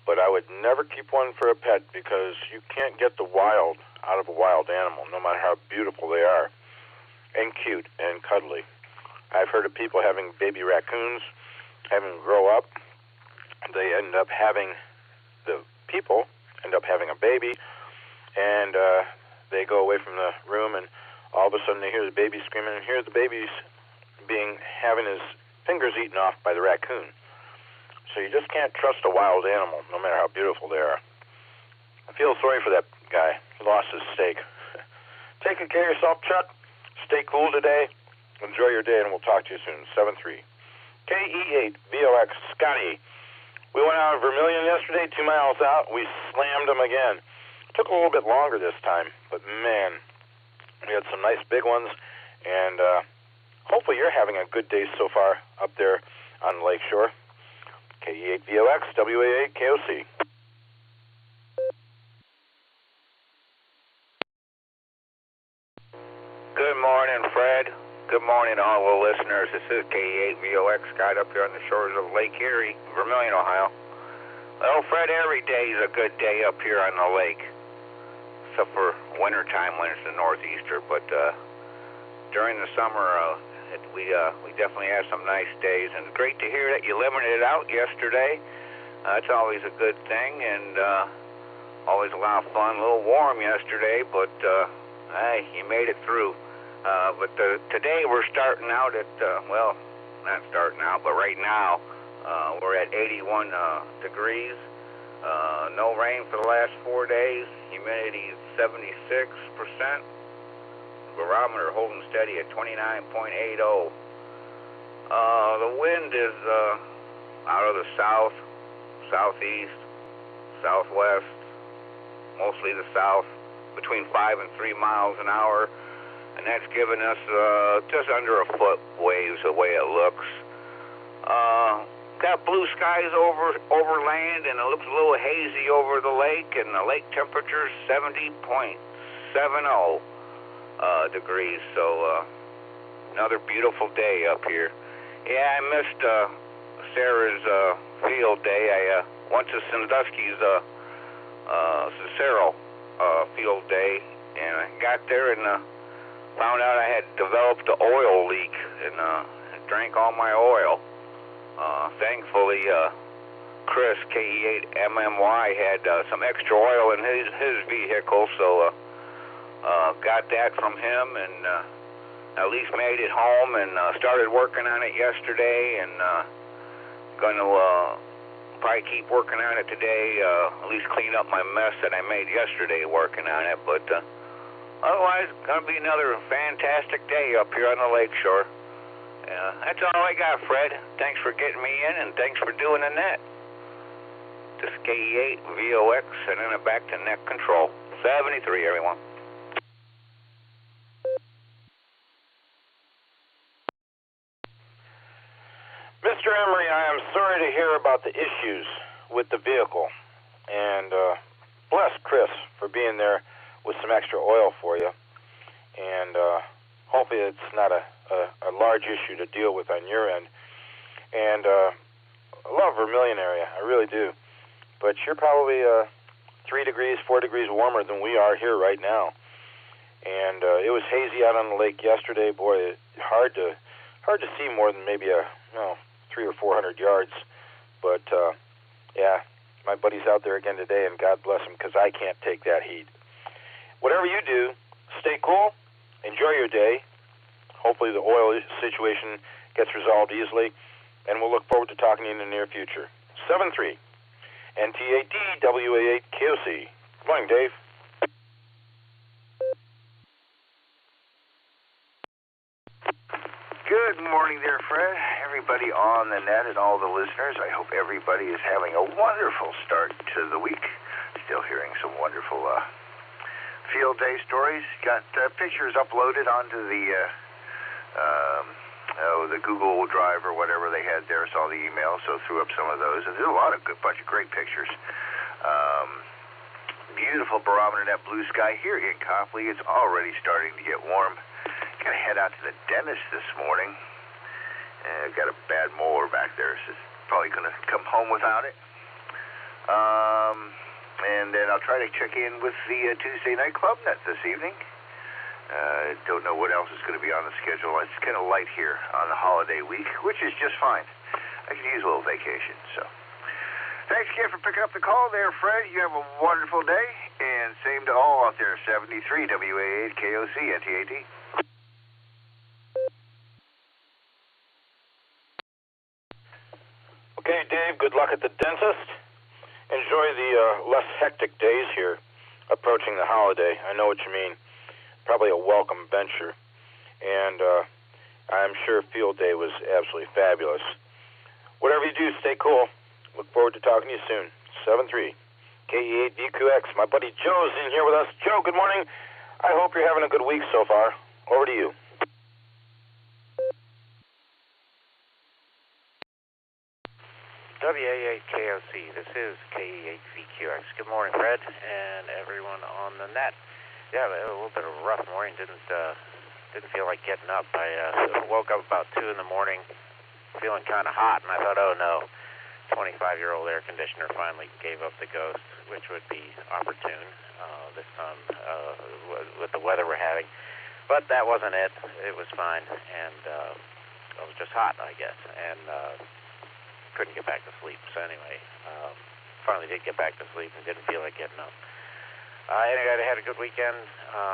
but I would never keep one for a pet because you can't get the wild out of a wild animal, no matter how beautiful they are, and cute and cuddly. I've heard of people having baby raccoons, having them grow up. They end up having, the people end up having a baby, and they go away from the room, and all of a sudden they hear the baby screaming, and here the baby's having his fingers eaten off by the raccoon. So you just can't trust a wild animal, no matter how beautiful they are. I feel sorry for that guy. He lost his steak. Take good care of yourself, Chuck. Stay cool today. Enjoy your day, and we'll talk to you soon. 7-3. KE8VOX, Scotty. We went out of Vermilion yesterday, 2 miles out. We slammed them again. Took a little bit longer this time, but man, we had some nice big ones, and hopefully you're having a good day so far up there on the lakeshore. KE8VOX, WA8KOC. Good morning, Fred. Good morning to all the listeners. This is KE8VOX Scott up here on the shores of Lake Erie, Vermilion, Ohio. Well, Fred, every day is a good day up here on the lake, except for wintertime when it's the northeaster. But during the summer, we definitely have some nice days. And great to hear that you limited it out yesterday. That's always a good thing, and always a lot of fun. A little warm yesterday, but hey, you made it through. But today we're starting out at, well, not starting out, but right now we're at 81 degrees. No rain for the last 4 days. Humidity is 76%. Barometer holding steady at 29.80. The wind is out of the south, southeast, southwest, mostly the south, between 5 and 3 miles an hour. And that's given us just under a foot waves the way it looks. Got blue skies over land, and it looks a little hazy over the lake, and the lake temperature is 70.70 degrees. So another beautiful day up here. Yeah, I missed Sarah's field day. I went to Sandusky's Cicero field day, and I got there and found out I had developed an oil leak and drank all my oil. Thankfully, Chris, KE8MMY, had some extra oil in his vehicle, so got that from him and at least made it home and started working on it yesterday, and going to probably keep working on it today, at least clean up my mess that I made yesterday working on it, but otherwise, it's going to be another fantastic day up here on the lakeshore. That's all I got, Fred. Thanks for getting me in, and thanks for doing the net. This is KE8VOX, sending it back to net control. 73, everyone. Mr. Emery, I am sorry to hear about the issues with the vehicle, and bless Chris for being there with some extra oil for you, and hopefully it's not a large issue to deal with on your end. And I love Vermilion area, I really do, but you're probably 3 degrees, 4 degrees warmer than we are here right now. And it was hazy out on the lake yesterday. Boy, hard to see more than maybe 300 or 400 yards. But yeah, my buddy's out there again today, and God bless him, because I can't take that heat. Whatever you do, stay cool, enjoy your day. Hopefully the oil situation gets resolved easily, and we'll look forward to talking to you in the near future. 7-3, NTAD, WA8KOC. Good morning, Dave. Good morning there, Fred. Everybody on the net and all the listeners, I hope everybody is having a wonderful start to the week. Still hearing some wonderful field day stories. Got pictures uploaded onto the Google Drive or whatever they had there. Saw the email, so threw up some of those. And there's a lot of bunch of great pictures. Beautiful Barometer Net blue sky here in Copley. It's already starting to get warm. Got to head out to the dentist this morning. I've got a bad molar back there, so probably going to come home without it. And then I'll try to check in with the Tuesday night club net this evening. Don't know what else is going to be on the schedule. It's kind of light here on the holiday week, which is just fine. I could use a little vacation, so. Thanks again for picking up the call there, Fred. You have a wonderful day, and same to all out there, 73 WA8KOC NTAD. Okay, Dave, good luck at the dentist. Enjoy the less hectic days here approaching the holiday. I know what you mean. Probably a welcome venture. And I'm sure field day was absolutely fabulous. Whatever you do, stay cool. Look forward to talking to you soon. 7-3. KE8VQX. My buddy Joe's in here with us. Joe, good morning. I hope you're having a good week so far. Over to you. WA8KOC, this is KE8VQX. Good morning, Fred, and everyone on the net. Yeah, a little bit of a rough morning. Didn't feel like getting up. I woke up about 2 in the morning feeling kind of hot, and I thought, oh no, 25-year-old air conditioner finally gave up the ghost, which would be opportune this time with the weather we're having. But that wasn't it. It was fine, and it was just hot, I guess, and couldn't get back to sleep. So anyway, finally did get back to sleep and didn't feel like getting up. Anyway, I had a good weekend.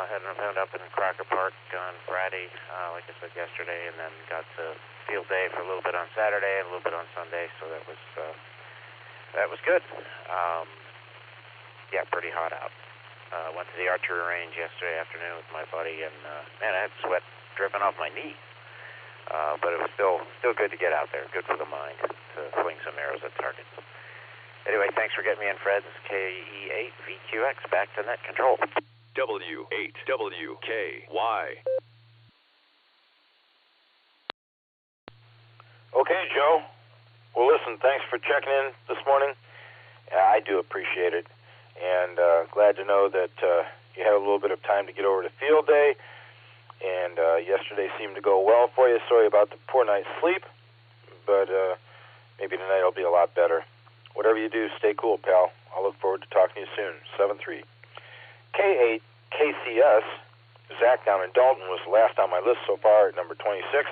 Had an event up in Crocker Park on Friday, like I said yesterday, and then got to field day for a little bit on Saturday and a little bit on Sunday. So that was good. Yeah, pretty hot out. Went to the archery range yesterday afternoon with my buddy, and man, I had sweat dripping off my knee. But it was still good to get out there. Good for the mind to swing some arrows at targets. Anyway, thanks for getting me in, Fred. This is KE8VQX. Back to net control. W8WKY. Okay, Joe. Well, listen, thanks for checking in this morning. I do appreciate it. And glad to know that you had a little bit of time to get over to field day. And yesterday seemed to go well for you. Sorry about the poor night's sleep, but maybe tonight will be a lot better. Whatever you do, stay cool, pal. I'll look forward to talking to you soon. 7-3. K8KCS, Zach down in Dalton, was last on my list so far at number 26.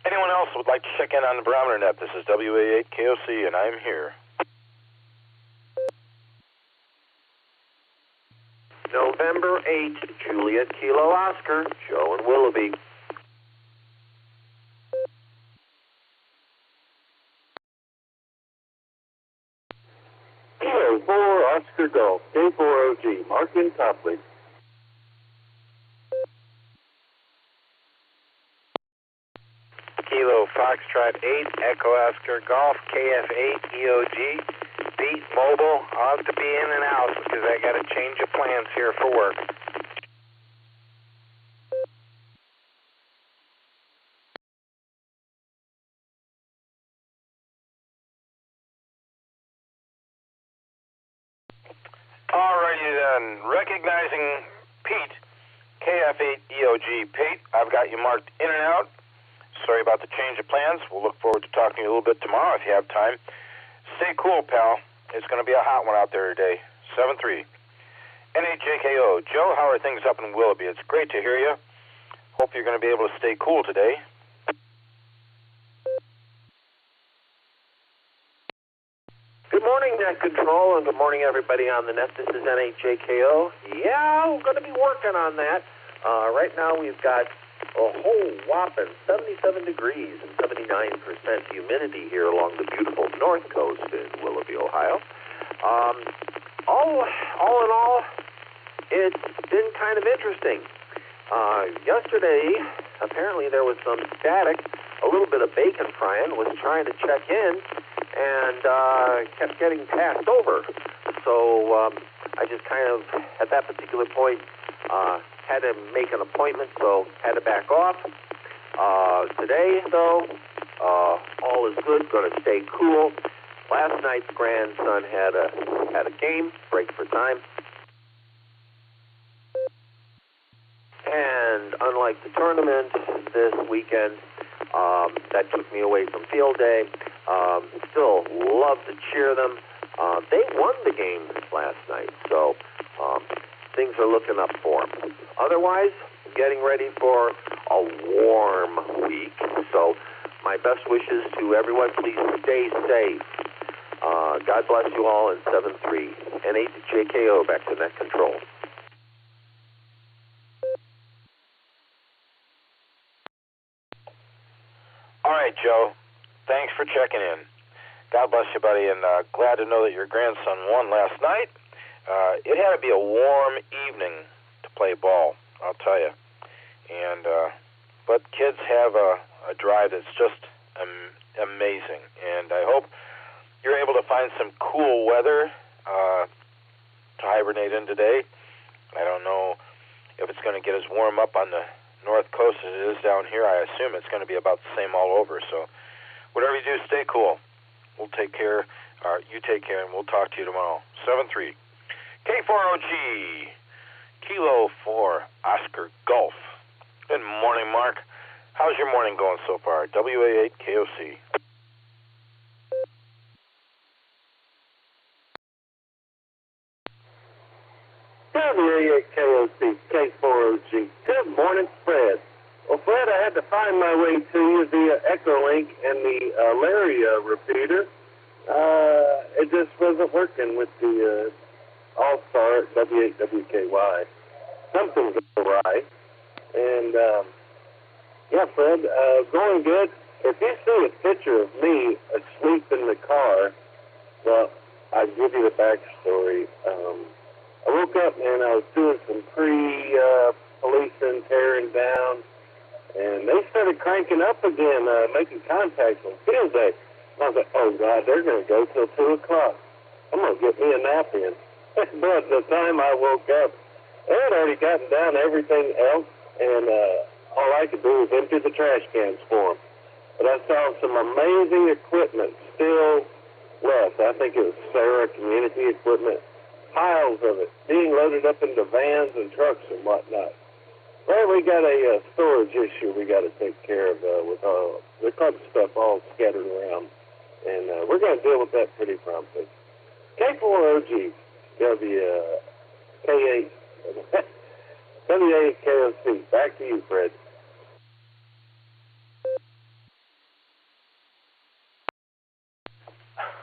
Anyone else would like to check in on the Barometer Net? This is WA8KOC, and I'm here. November 8, Juliet Kilo Oscar, Joe and Willoughby. Kilo 4, Oscar Golf, K4OG, Markin Copley. Kilo Foxtrot 8, Echo Oscar Golf, KF8, EOG. Pete, mobile, I'll have to be in and out because I got to change of plans here for work. Alrighty then, recognizing Pete, KF8 EOG. Pete, I've got you marked in and out. Sorry about the change of plans. We'll look forward to talking to you a little bit tomorrow if you have time. Stay cool, pal. It's going to be a hot one out there today. 7-3. NHJKO. Joe, how are things up in Willoughby? It's great to hear you. Hope you're going to be able to stay cool today. Good morning, Net Control, and good morning, everybody on the net. This is NHJKO. Yeah, we're going to be working on that. Right now, we've got a whole whopping 77 degrees and 79% humidity here along the beautiful north coast in Willoughby, Ohio. All in all, it's been kind of interesting. Yesterday, apparently there was some static, a little bit of bacon frying, was trying to check in, and kept getting passed over. So I just kind of, at that particular point, had to make an appointment, so had to back off. Today, though, all is good, going to stay cool. Last night's grandson had a game, break for time. And unlike the tournament this weekend, that took me away from field day. Still love to cheer them. They won the game last night, so things are looking up for them. Otherwise, getting ready for a warm week. So my best wishes to everyone. Please stay safe. God bless you all in 7-3. NHJKO, back to net control. All right, Joe. Thanks for checking in. God bless you, buddy, and glad to know that your grandson won last night. It had to be a warm evening to play ball, I'll tell you. And but kids have a drive that's just amazing, and I hope you're able to find some cool weather to hibernate in today. I don't know if it's going to get as warm up on the north coast as it is down here. I assume it's going to be about the same all over. So whatever you do, stay cool. We'll take care. You take care, and we'll talk to you tomorrow. 7-3. K4OG. Kilo 4 Oscar Golf. Good morning, Mark. How's your morning going so far? WA8 KOC. WA8 KOC, K4OG. Good morning, Fred. Well, Fred, I had to find my way to you via EchoLink and the Laria repeater. It just wasn't working with the Allstar W8WKY. Something's awry. And, yeah, Fred, going good. If you see a picture of me asleep in the car, well, I'll give you the backstory. I woke up and I was doing some policing, tearing down, and they started cranking up again, making contact on field day. I was like, oh, God, they're going to go till 2 o'clock. I'm going to get me a nap in. But the time I woke up, they had already gotten down everything else, and all I could do was empty the trash cans for them. But I saw some amazing equipment still left. I think it was Sarah Community Equipment. Piles of it being loaded up into vans and trucks and whatnot. Well, we got a storage issue we got to take care of with all the club stuff all scattered around. And we're going to deal with that pretty promptly. K4OG, K8, W8KOC. Back to you, Fred.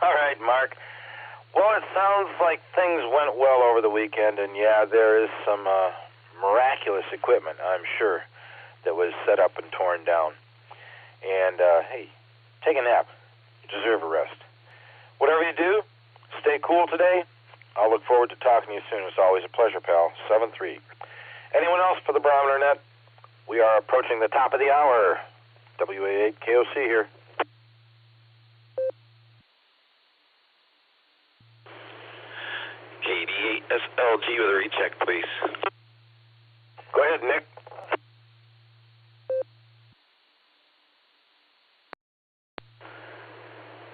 All right, Mark. Well, it sounds like things went well over the weekend, and yeah, there is some miraculous equipment, I'm sure, that was set up and torn down. And, hey, take a nap. You deserve a rest. Whatever you do, stay cool today. I'll look forward to talking to you soon. It's always a pleasure, pal. 7-3. Anyone else for the Barometer Net? We are approaching the top of the hour. WA8 KOC here. KD8SLG with a recheck, please. Go ahead, Nick.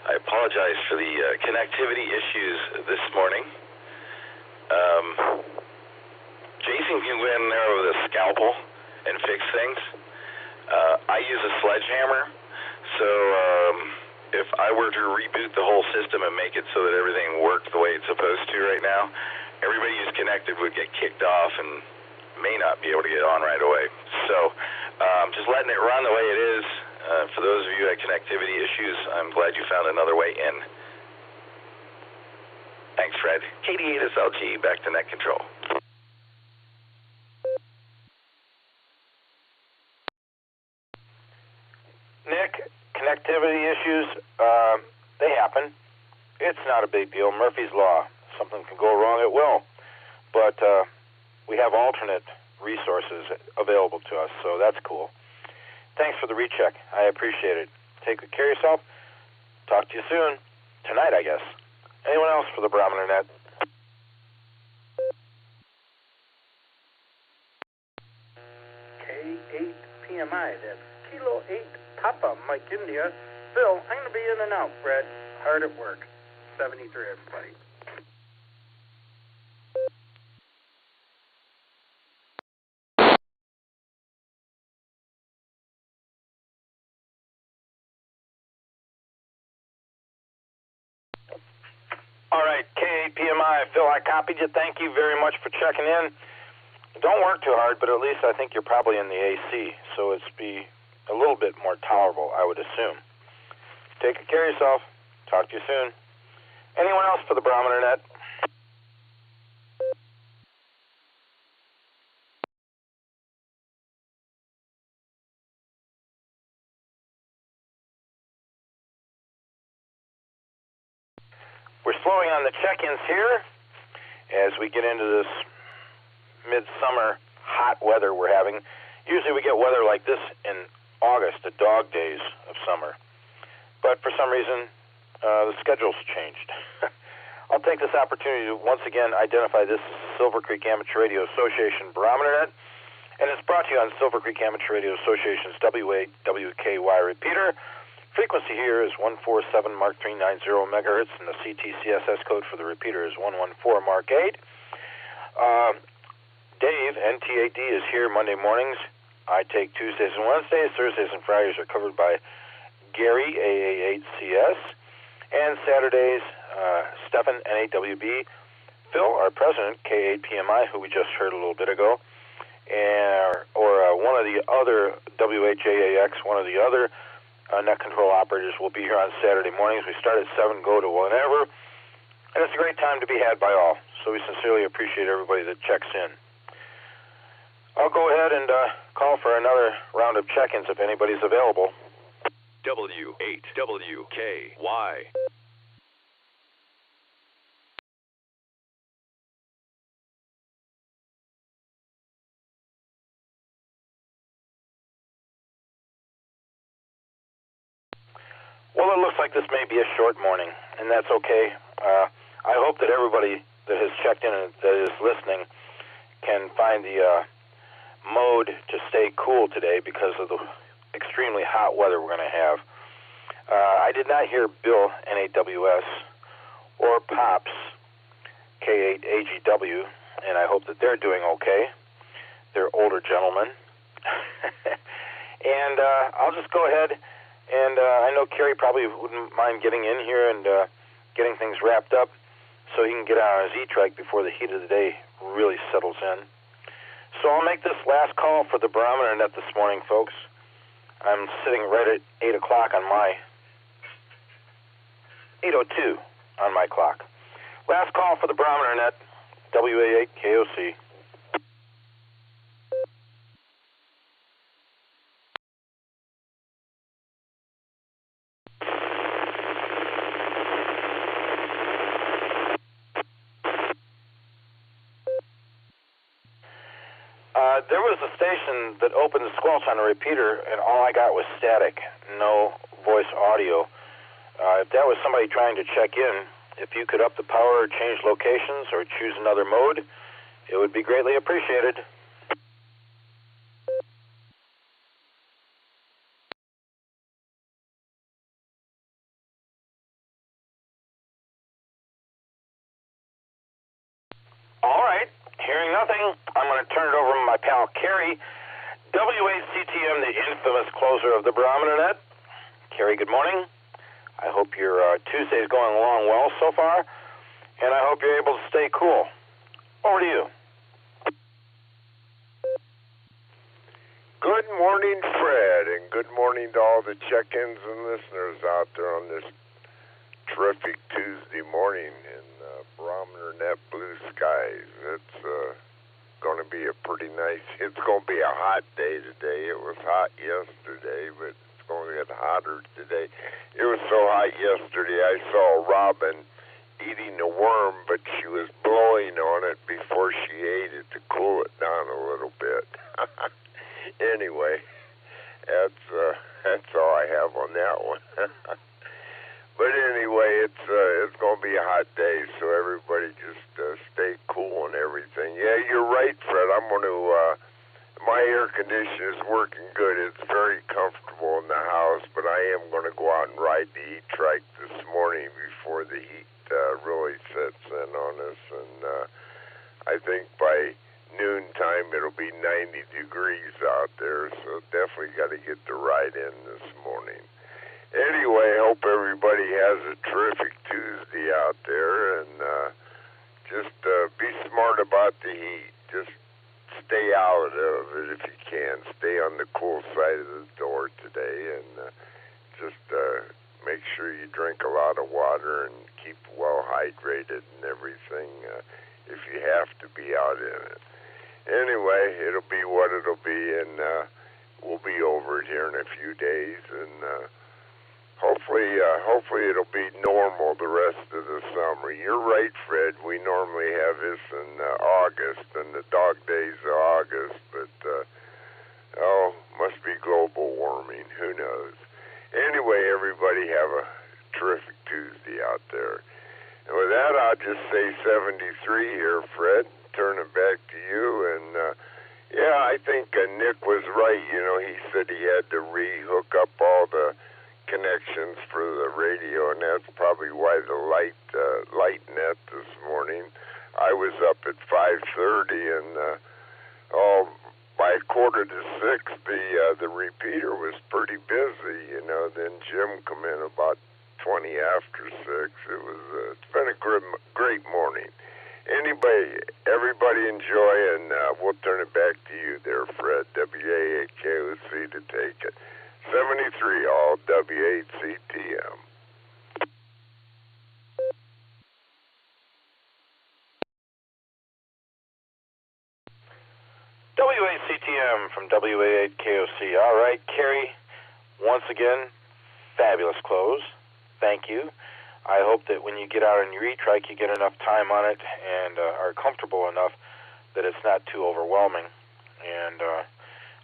I apologize for the connectivity issues this morning. Jason can go in there with a scalpel and fix things. I use a sledgehammer, so if I were to reboot the whole system and make it so that everything worked the way it's supposed to right now, everybody who's connected would get kicked off and may not be able to get on right away. So just letting it run the way it is. For those of you who had connectivity issues, I'm glad you found another way in. Thanks, Fred. KD8SLG, back to net control. Nick, connectivity issues, they happen. It's not a big deal. Murphy's Law. Something can go wrong, it will. But we have alternate resources available to us, so that's cool. Thanks for the recheck. I appreciate it. Take good care of yourself. Talk to you soon. Tonight, I guess. Anyone else for the Barometer Net? K8 PMI, that's Kilo 8 Papa Mike India. Phil, I'm going to be in and out, Fred. Hard at work. 73, everybody. All right, K8PMI, Phil, I copied you. Thank you very much for checking in. Don't work too hard, but at least I think you're probably in the AC, so it's be a little bit more tolerable, I would assume. Take good care of yourself. Talk to you soon. Anyone else for the Barometer Net? we're slowing on the check-ins here as we get into this midsummer hot weather we're having. Usually we get weather like this in August, the dog days of summer. But for some reason, the schedule's changed. I'll take this opportunity to once again identify this Silvercreek Amateur Radio Association Barometer Net, and it's brought to you on Silvercreek Amateur Radio Association's WAWKY repeater. Frequency here is 147 Mark 390 megahertz, and the CTCSS code for the repeater is 114 Mark 8. Dave, NTAD, is here Monday mornings. I take Tuesdays and Wednesdays. Thursdays and Fridays are covered by Gary, AA8CS. And Saturdays, Stefan, NAWB. Phil, our president, K8PMI, who we just heard a little bit ago. Or one of the other, WHAAX, one of the other net control operators will be here on Saturday mornings. We start at 7, go to whenever. And it's a great time to be had by all. So we sincerely appreciate everybody that checks in. I'll go ahead and call for another round of check-ins if anybody's available. W8WKY. Well, it looks like this may be a short morning, and that's okay. I hope that everybody that has checked in and that is listening can find the mode to stay cool today because of the extremely hot weather we're going to have. I did not hear Bill, NAWS, or Pops, K8AGW, and I hope that they're doing okay. They're older gentlemen. And I'll just go ahead, and I know Kerry probably wouldn't mind getting in here and getting things wrapped up so he can get out on his E-Trike before the heat of the day really settles in. So I'll make this last call for the Barometer Net this morning, folks. I'm sitting right at 8 o'clock on my 8:02 on my clock. Last call for the Barometer Net, WA8KOC. There was a station that opened the squelch on a repeater, and all I got was static, no voice audio. If that was somebody trying to check in, if you could up the power or change locations or choose another mode, it would be greatly appreciated. All right. Hearing nothing, I'm going to turn it over to my pal Kerry, W8CTM, the infamous closer of the Barometer Net. Kerry, good morning. I hope your Tuesday is going along well so far, and I hope you're able to stay cool. Over to you. Good morning, Fred, and good morning to all the check-ins and listeners out there on this terrific Tuesday morning in Barometer Net blue skies. It's going to be a pretty nice, it's going to be a hot day today. It was hot yesterday, but it's going to get hotter today. It was so hot yesterday, I saw a robin eating a worm, but she was blowing on it before she ate it to cool it down a little bit. Anyway, that's all I have on that one. But anyway, it's going to be a hot day, so everybody just stay cool and everything. Yeah, you're right, Fred. I'm going to, my air conditioner is working good. It's very comfortable in the house, but I am going to go out and ride the E-Trike this morning before the heat really sets in on us. And I think by noontime it'll be 90 degrees out there, so definitely got to get the ride in this morning. Anyway, I hope everybody has a terrific Tuesday out there, and just be smart about the heat. Just stay out of it if you can. Stay on the cool side of the door today, and just make sure you drink a lot of water and keep well hydrated and everything if you have to be out in it. Anyway, it'll be what it'll be, and we'll be over it here in a few days, and hopefully it'll be normal the rest of the summer. You're right, Fred. We normally have this in August, and the dog days of August, but must be global warming. Who knows? Anyway, everybody have a terrific Tuesday out there. And with that, I'll just say 73 here, Fred. Turn it back to you. And yeah, I think Nick was right. You know, he said he had to re-hook up all the connections for the radio, and that's probably why the light net this morning. I was up at 5:30, and by 5:45, the repeater was pretty busy. You know, then Jim come in about 20 after 6. It's been a great morning. Anyway, everybody enjoy, and we'll turn it back to you there, Fred. WA8KOC to take it. 73 all W8CTM. WACTM from WA8KOC. All right, Carrie, once again, fabulous close. Thank you. I hope that when you get out on your e-trike, you get enough time on it and are comfortable enough that it's not too overwhelming. And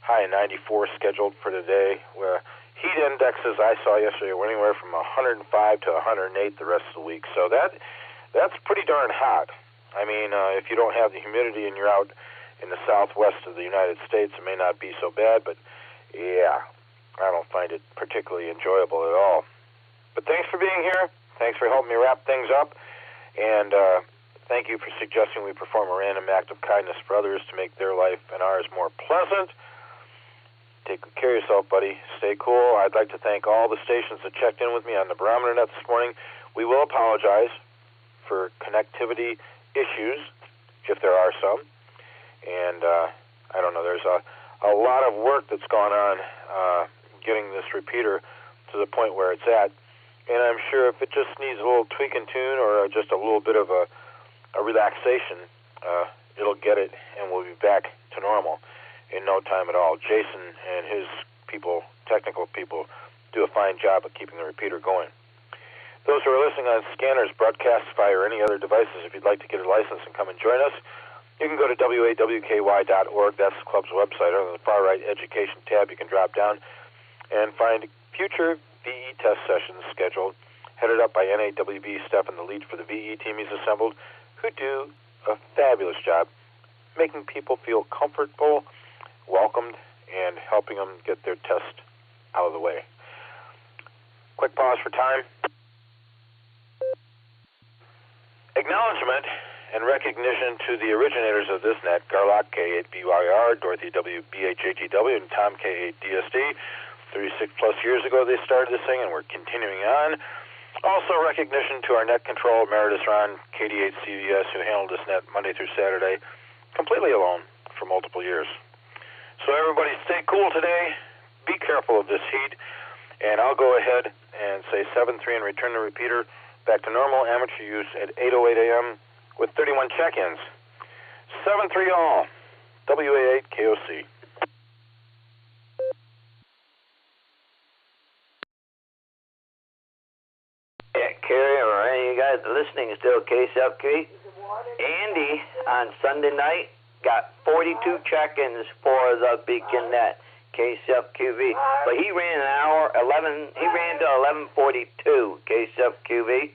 high 94 scheduled for today. Where heat indexes I saw yesterday were anywhere from 105 to 108 the rest of the week. So that's pretty darn hot. I mean, if you don't have the humidity and you're out in the southwest of the United States, it may not be so bad, but yeah, I don't find it particularly enjoyable at all. But thanks for being here. Thanks for helping me wrap things up. And thank you for suggesting we perform a random act of kindness for others to make their life and ours more pleasant. Take good care of yourself, buddy. Stay cool. I'd like to thank all the stations that checked in with me on the Barometer Net this morning. We will apologize for connectivity issues, if there are some. And I don't know, there's a lot of work that's gone on getting this repeater to the point where it's at. And I'm sure if it just needs a little tweak and tune or just a little bit of a relaxation, it'll get it and we'll be back to normal in no time at all. Jason and his people, technical people, do a fine job of keeping the repeater going. Those who are listening on scanners, Broadcastify, or any other devices, if you'd like to get a license and come and join us, you can go to WAWKY.org. That's the club's website. On the far right education tab, you can drop down and find future VE test sessions scheduled, headed up by NAWB Steph and the lead for the VE team he's assembled, who do a fabulous job making people feel comfortable, welcomed, and helping them get their test out of the way. Quick pause for time. Acknowledgement and recognition to the originators of this net, Garlock K8BYR, Dorothy W. BHAGW, and Tom K8DSD. 36-plus years ago they started this thing, and we're continuing on. Also recognition to our net control, Emeritus Ron, KD8CVS, who handled this net Monday through Saturday, completely alone for multiple years. So everybody stay cool today. Be careful of this heat. And I'll go ahead and say 7-3 and return the repeater back to normal amateur use at 8:08 a.m. with 31 check-ins. 7-3 all. WA8KOC. Yeah, Carrie, or any of you guys listening still, KSFQ. Andy on Sunday night got 42 check-ins for the Beacon Net, KSFQV. But he ran an hour, he ran to 11:42, KSFQV.